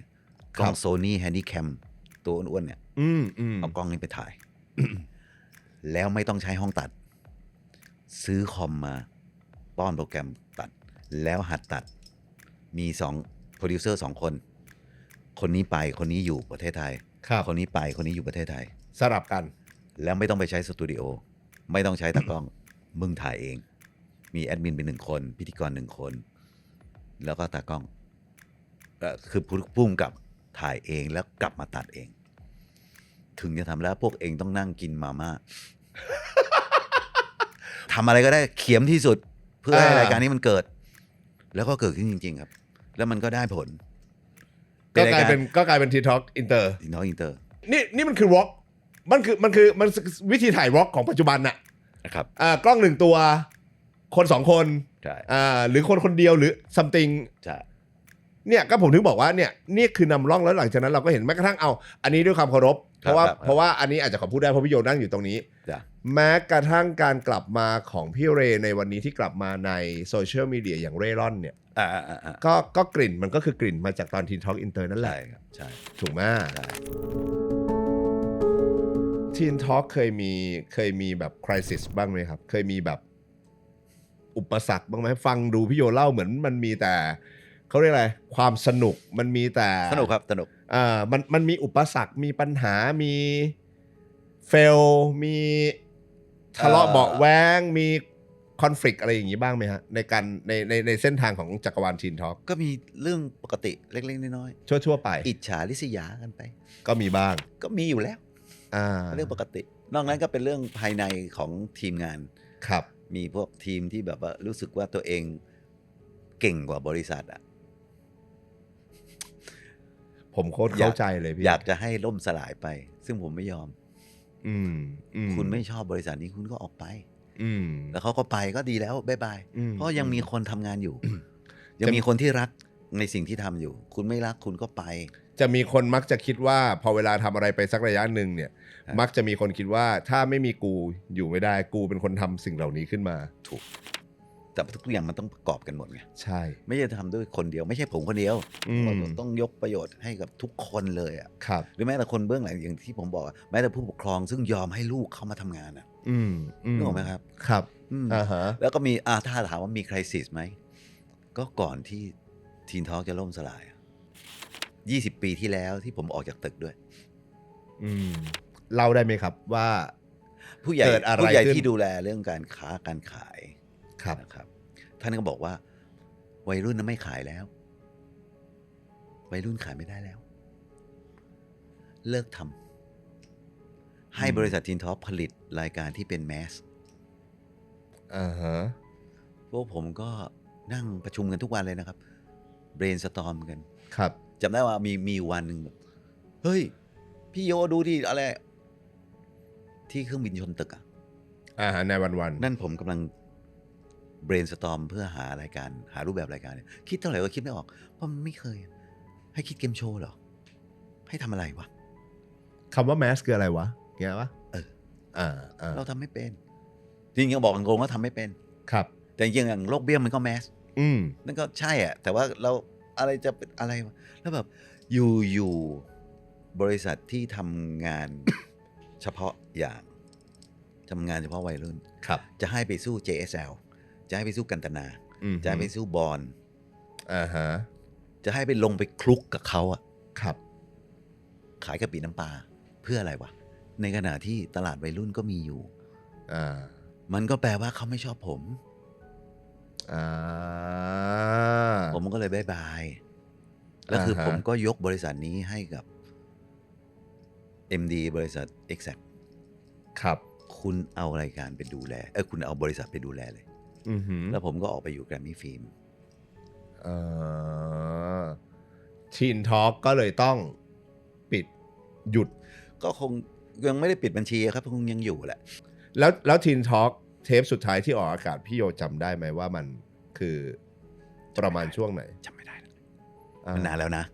กล้อง Sony Handycam ตัวอ้วนๆเนี่ยเอากล้องนี้ไปถ่าย แล้วไม่ต้องใช้ห้องตัดซื้อคอมมาป้อนโปรแกรมตัดแล้วหัดตัดมี2โปรดิวเซอร์2 คนนี้ไปคนนี้อยู่ประเทศไทยคนนี้ไปคนนี้อยู่ประเทศไทยสลับกันแล้วไม่ต้องไปใช้สตูดิโอไม่ต้องใช้ตากล้อง มึงถ่ายเองมีแอดมินเป็น1 คนพิธีกร1 คนแล้วก็ตากล้องคือพุ่มกับถ่ายเองแล้วกลับมาตัดเองถึงจะทำแล้วพวกเองต้องนั่งกินมาม่า ทำอะไรก็ได้เขียมที่สุดเพื่อให้รายการนี้มันเกิดแล้วก็เกิดขึ้นจริงๆครับแล้วมันก็ได้ผลก็กลายเป็น Teen Talk Inter นี่มันคือ Rock มันคือวิธีถ่าย Rock ของปัจจุบันน่ะนะครับกล้อง1 ตัวคน2 คนใช่หรือคนเดียวหรือ something ใช่เนี่ยก็ผมถึงบอกว่าเนี่ยนี่คือนำร่องแล้วหลังจากนั้นเราก็เห็นแม้กระทั่งอันนี้ด้วยความเคารพเพราะว่าอันนี้อาจจะขอพูดได้เพราะพี่โยนั่งอยู่ตรงนี้แม้กระทั่งการกลับมาของพี่เรในวันนี้ที่กลับมาในโซเชียลมีเดียอย่างเร่ร่อนเนี่ยก็กลิ่นมันก็คือกลิ่นมาจากตอน Teen Talk Inter นั่นแหละใช่ถูกไหมTeen Talk เคยมีแบบ crisis บ้างไหมครับเคยมีแบบอุปสรรคบ้างไหมฟังดูพี่โยเล่าเหมือนมันมีแต่เขาเรียกอะไรความสนุกมันมีแต่สนุกครับสนุกมันมีอุปสรรคมีปัญหามีเฟลมีทะเลาะเบาะแว้งมีคอนฟลิกต์อะไรอย่างนี้บ้างไหมฮะในการในเส้นทางของจักรวาล Teen Talk ก็มีเรื่องปกติเล็กๆน้อยๆทั่วไปอิจฉาริษยากันไปก็มีบ้างก็มีอยู่แล้วเรื่องปกตินอกนั้นก็เป็นเรื่องภายในของทีมงานครับมีพวกทีมที่แบบว่ารู้สึกว่าตัวเองเก่งกว่าบริษัทผมโคตรเข้าใจเลยพี่อยากจะให้ล่มสลายไปซึ่งผมไม่ยอมคุณไม่ชอบบริษัทนี้คุณก็ออกไปแล้วเขาก็ไปก็ดีแล้วบ๊ายบายเพราะยังมีคนทำงานอยู่ ยังมีคนที่รักในสิ่งที่ทำอยู่คุณไม่รักคุณก็ไปจะมีคนมักจะคิดว่าพอเวลาทำอะไรไปสักระยะหนึ่งเนี่ยมักจะมีคนคิดว่าถ้าไม่มีกูอยู่ไม่ได้กูเป็นคนทำสิ่งเหล่านี้ขึ้นมาถูกแต่ทุกอย่างมันต้องประกอบกันหมดไงใช่ไม่ใช่ทำด้วยคนเดียวไม่ใช่ผมคนเดียวต้องยกประโยชน์ให้กับทุกคนเลยครับหรือแม้แต่คนเบื้องหลังอย่างที่ผมบอกแม้แต่ผู้ปกครองซึ่งยอมให้ลูกเข้ามาทำงานนึกออกไหมครับครับแล้วก็มีถ้าถามว่ามีไครซิสไหมก็ก่อนที่ Teen Talk จะล่มสลาย20 ปีที่แล้วที่ผมออกจากตึกด้วยเล่าได้ไหมครับว่าผู้ใหญ่ที่ดูแลเรื่องการค้าการขายนะครับท่านก็บอกว่าวัยรุ่นนั้นไม่ขายแล้ววัยรุ่นขายไม่ได้แล้วเลิกทำให้บริษัท Teen Talk ผลิตรายการที่เป็นแมสพวกผมก็นั่งประชุมกันทุกวันเลยนะครับ brainstorm กันครับจำได้ว่ามีวันหนึ่งแบบเฮ้ยพี่โยดูที่อะไร ที่เครื่องบินชนตึกอ่ะ ในวัน นั่นผมกำลัง brainstorm เพื่อหารายการหารูปแบบรายการเนี่ยคิดเท่าไหร่ก็คิดไม่ออกเพราะมันไม่เคยให้คิดเกมโชว์เหรอให้ทำอะไรวะ คำว่าแมสคืออะไรวะเงี้ยวะเราทำไม่เป็นจริงๆบอกตรงๆว่าทำไม่เป็น ครับ แต่จริงๆอย่างโรคเบี้ยมันก็แมส นั่นก็ใช่อ่ะแต่ว่าเราอะไรจะเป็นอะไรวะแล้วแบบอยู่บริษัทที่ทำงาน เฉพาะอย่างทำงานเฉพาะวัยรุ่น ครับ จะให้ไปสู้ JSL จะให้ไปสู้กันตนาจะให้ไปสู้บอลจะให้ไปลงไปคลุกกับเขาอ่ะ ครับ ขายกะปิน้ำปลาเพื่ออะไรวะในขณะที่ตลาดวัยรุ่นก็มีอยู่มันก็แปลว่าเขาไม่ชอบผมผมก็เลยบายบายแล้วคือผมก็ยกบริษัทนี้ให้กับ MD บริษัท Exact ครับ คุณเอารายการไปดูแลคุณเอาบริษัทไปดูแลเลยแล้วผมก็ออกไปอยู่แกรมมี่ฟิล์มทีนทอล์กก็เลยต้องปิดหยุดก็คงยังไม่ได้ปิดบัญชีครับคงยังอยู่แหละแล้วทีนทอล์กเทปสุดท้ายที่ออกอากาศพี่โยจำได้ไหมว่ามันคือประมาณช่วงไหนจำไม่ได้มันนานแล้วนะ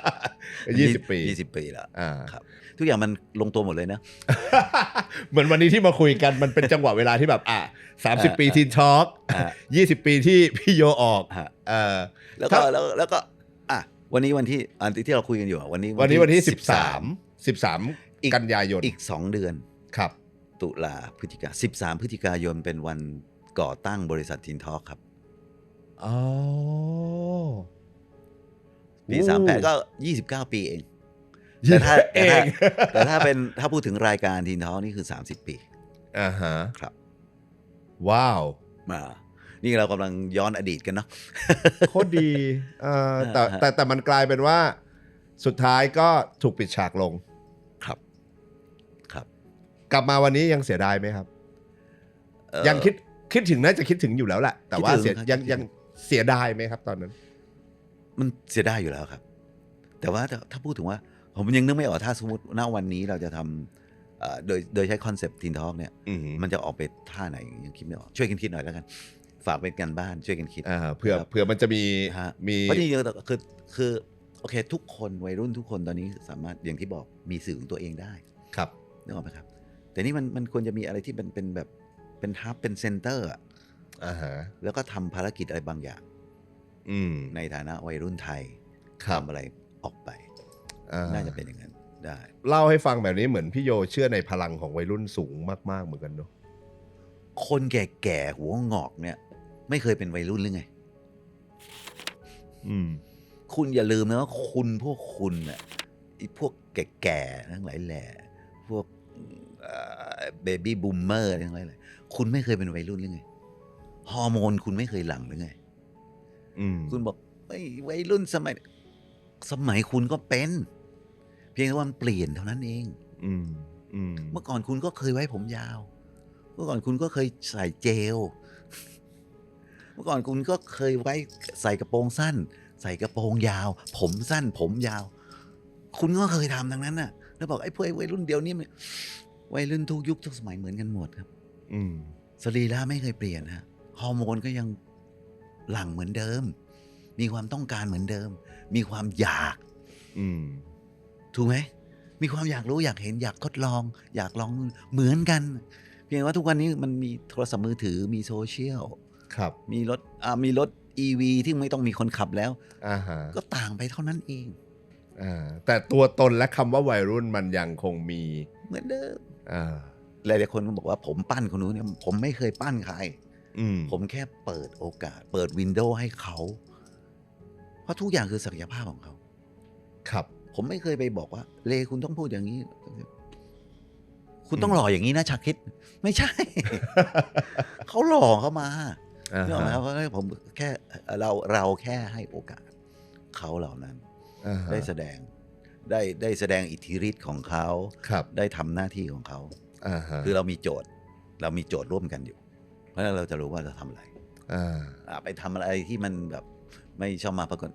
20 ปี20 ปีแล้วครับทุกอย่างมันลงตัวหมดเลยนะ เหมือนวันนี้ที่มาคุยกันมันเป็นจังหวะเวลาที่แบบ30 ปีทีนทอล์ก20 ปีที่พี่โยออกแล้วก็วันนี้วันที่เราคุยกันอยู่วันที่13กันยายนอีก2 เดือนครับตุลาพฤศจิกา13 พฤศจิกายนเป็นวันก่อตั้งบริษัททีนทอล์กครับปี38ก็29 ปีเองแต่ถ้าพูดถึงรายการทีนทอล์กนี่คือ30 ปีครับว้าวนี่เรากำลังย้อนอดีตกันเนาะโคตรดีแต่มันกลายเป็นว่าสุดท้ายก็ถูกปิดฉากลงครับกลับมาวันนี้ยังเสียดายไหมครับยังคิดถึงน่าจะคิดถึงอยู่แล้วแหละแต่ว่ายังเสียดายไหมครับตอนนั้นมันเสียดายอยู่แล้วครับแต่ว่าถ้าพูดถึงว่าผมยังนึกไม่ออกถ้าสมมติณวันนี้เราจะทำโดยใช้คอนเซปต์ทีนทอล์กเนี่ยมันจะออกไปท่าไหนยังคิดไม่ออกช่วยกันคิดหน่อยแล้วกันฝากเป็นกันบ้านช่วยกันคิดเผื่อมันจะมีเพราะจริงๆคือโอเคทุกคนวัยรุ่นทุกคนตอนนี้สามารถอย่างที่บอกมีสื่อของตัวเองได้ครับนึกออกไหมครับแต่นี่มันควรจะมีอะไรที่เป็นแบบเป็นฮับเป็นเซ็นเตอร์แล้วก็ทำภารกิจอะไรบางอย่างในฐานะวัยรุ่นไทยทำอะไรออกไปน่าจะเป็นอย่างนั้นได้เล่าให้ฟังแบบนี้เหมือนพี่โยเชื่อในพลังของวัยรุ่นสูงมากๆเหมือนกันเนาะคนแก่ๆหัวงอกเนี่ยไม่เคยเป็นวัยรุ่นหรือไงคุณอย่าลืมนะว่าพวกคุณน่ะพวกแก่ๆทั้งหลายแหล่พวกเบบี้บูมเมอร์ทั้งหลายแหล่คุณไม่เคยเป็นวัยรุ่นหรือไงฮอร์โมนคุณไม่เคยหลั่งหรือไงคุณบอกวัยรุ่นสมัยคุณก็เป็นเพียงแต่ว่ามันเปลี่ยนเท่านั้นเองเมื่อก่อนคุณก็เคยไว้ผมยาวเมื่อก่อนคุณก็เคยใส่เจลเมื่อก่อนคุณก็เคยไว้ใส่กระโปรงสั้นใส่กระโปรงยาวผมสั้นผมยาวคุณก็เคยทำทั้งนั้นน่ะแล้วบอกไอ้พวกวัยรุ่นเดียวนี้วัยรุ่นทุกยุคทุกสมัยเหมือนกันหมดครับสรีระไม่เคยเปลี่ยนฮะฮอร์โมนก็ยังหลั่งเหมือนเดิมมีความต้องการเหมือนเดิมมีความอยากถูกไหมมีความอยากรู้อยากเห็นอยากทดลองอยากลองเหมือนกันเพียงว่าทุกวันนี้มันมีโทรศัพท์มือถือมีโซเชียลครับมีรถ EV ที่ไม่ต้องมีคนขับแล้วก็ต่างไปเท่านั้นเองแต่ตัวตนและคำว่าวัยรุ่นมันยังคงมีเหมือนเดิมหลายๆคนก็บอกว่าผมปั้นคนนู้นเนี่ยผมไม่เคยปั้นใครผมแค่เปิดโอกาสเปิดวินโดว์ให้เขาเพราะทุกอย่างคือศักยภาพของเขาครับผมไม่เคยไปบอกว่าเลคุณต้องพูดอย่างนี้คุณต้องหล่ออย่างนี้นะชาคิดไม่ใช่ เขาหล่อเข้ามาเรื่องอะไรครับผมแค่เราแค่ให้โอกาสเขาเหล่านั้นได้แสดงอิทธิฤทธิ์ของเขาได้ทำหน้าที่ของเขาคือเรามีโจทย์ร่วมกันอยู่เพราะฉะนั้นเราจะรู้ว่าเราทำอะไรไปทำอะไรที่มันแบบไม่ชอบมาปรากฏ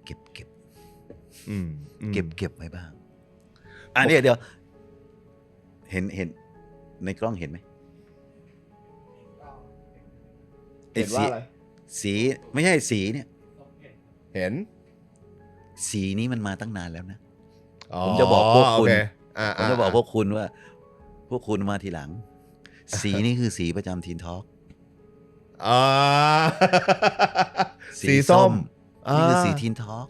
เก็บไว้บ้างเดี๋ยว เห็นในกล้องเห็นไหม เห็นว่าอะไร สีไม่ใช่สีเนี่ย เห็น สีนี้มันมาตั้งนานแล้วนะ ผมจะบอกพวกคุณ โอเ ผมจะบอกพวกคุณว่า พวกคุณมาทีหลัง สีนี้คือสีประจำทีนทอล์ก อ่าสีส้ม นี่คือสีทีนทอล์ก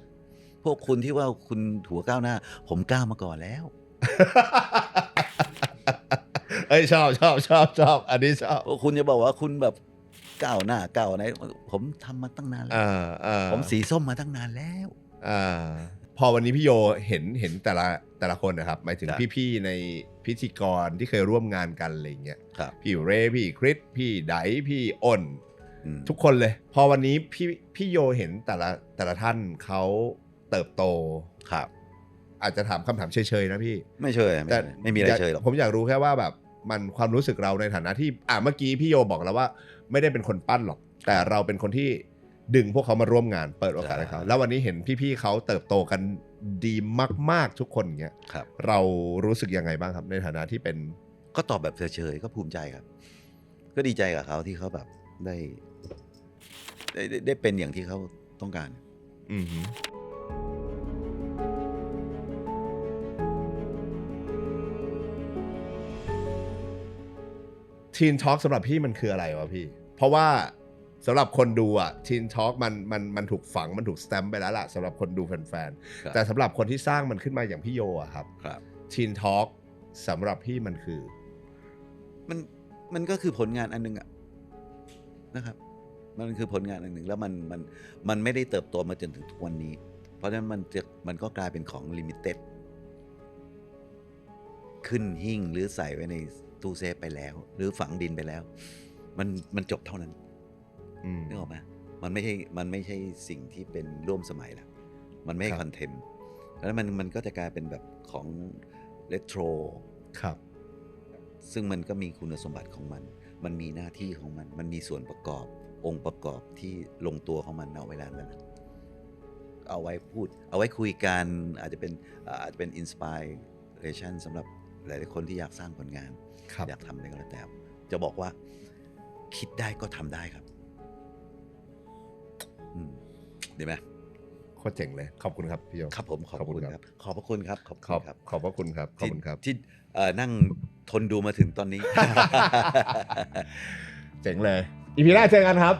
พวกคุณที่ว่าคุณหัวก้าวหน้า ผมก้าวมาก่อนแล้ว เอ้ยชอบอันนี้ชอบ พวกคุณจะบอกว่าคุณแบบก้าวหน้าก้าวไหนผมทำมาตั้งนานแล้ว ผมสีส้มมาตั้งนานแล้ว พอวันนี้พี่โยเห็นแต่ละคนนะครับหมายถึง ครับ พี่ๆในพิธีกรที่เคยร่วมงานกันอะไรเงี้ย ครับ พี่เรย์พี่คริสพี่ไดพี่อ้น อืม ทุกคนเลย พอวันนี้พี่โยเห็นแต่ละท่านเขาเติบโต ครับ อาจจะถามคำถามเฉยๆนะพี่ ไม่เชยไม่มีอะไรเชยหรอก ผมอยากรู้แค่ว่าแบบมันความรู้สึกเราในฐานะที่เมื่อกี้พี่โยบอกแล้วว่าไม่ได้เป็นคนปั้นหรอก แต่เราเป็นคนที่ดึงพวกเขามาร่วมงานเปิดโอกาสให้เขาแล้ววันนี้เห็นพี่ๆเขาเติบโตกันดีมากๆทุกคนอย่างเงี้ย ครับ เรารู้สึกยังไงบ้างครับในฐานะที่เป็น ก็ตอบแบบเฉยๆก็ภูมิใจครับ ก็ดีใจกับเขาที่เขาแบบได้เป็นอย่างที่เขาต้องการ อือหือทีนทอล์กสำหรับพี่มันคืออะไรวะพี่ เพราะว่าสำหรับคนดูทีนทอล์กมันถูกฝังมันถูกสแตมป์ไปแล้วล่ะสำหรับคนดูแฟน ครับ ๆแต่สำหรับคนที่สร้างมันขึ้นมาอย่างพี่โยครับ ครับ ทีนทอล์กสำหรับพี่มันคือ มันก็คือผลงานอันหนึงอะนะครับ มันคือผลงานอันหนึ่งแล้วมันไม่ได้เติบโตมาจนถึงทุกวันนี้ เพราะฉะนั้นมันก็กลายเป็นของลิมิเต็ดขึ้นหิ้งหรือใส่ไว้ในตู้เซฟไปแล้ว หรือฝังดินไปแล้ว มันจบเท่านั้น นึกออกไหมมันไม่ใช่สิ่งที่เป็นร่วมสมัยแล้วมันไม่ใช่ ครับ คอนเทนต์แล้วมันก็จะกลายเป็นแบบของเรโทร ครับ ซึ่งมันก็มีคุณสมบัติของมัน มันมีหน้าที่ของมัน มันมีส่วนประกอบ องค์ประกอบที่ลงตัวของมันเอาเวลานั้นเอาไว้พูด เอาไว้คุยกัน อาจจะเป็นอินสปิเรชันสำหรับหลายๆคนที่อยากสร้างผลงาน ครับ อยากทำอะไรก็แล้วแต่ จะบอกว่าคิดได้ก็ทำได้ครับ ดีไหม โคตรเจ๋งเลยขอบคุณครับพี่โย ครับผมขอบคุณครับ ขอบพระคุณครับ ขอบ ข คุ อบ ณครับ ขอบพระคุณครับขอบคุณครับ ที่นั่งทนดูมาถึงตอนนี้ เจ๋งเลยอีพีหน้าเจอกันครับ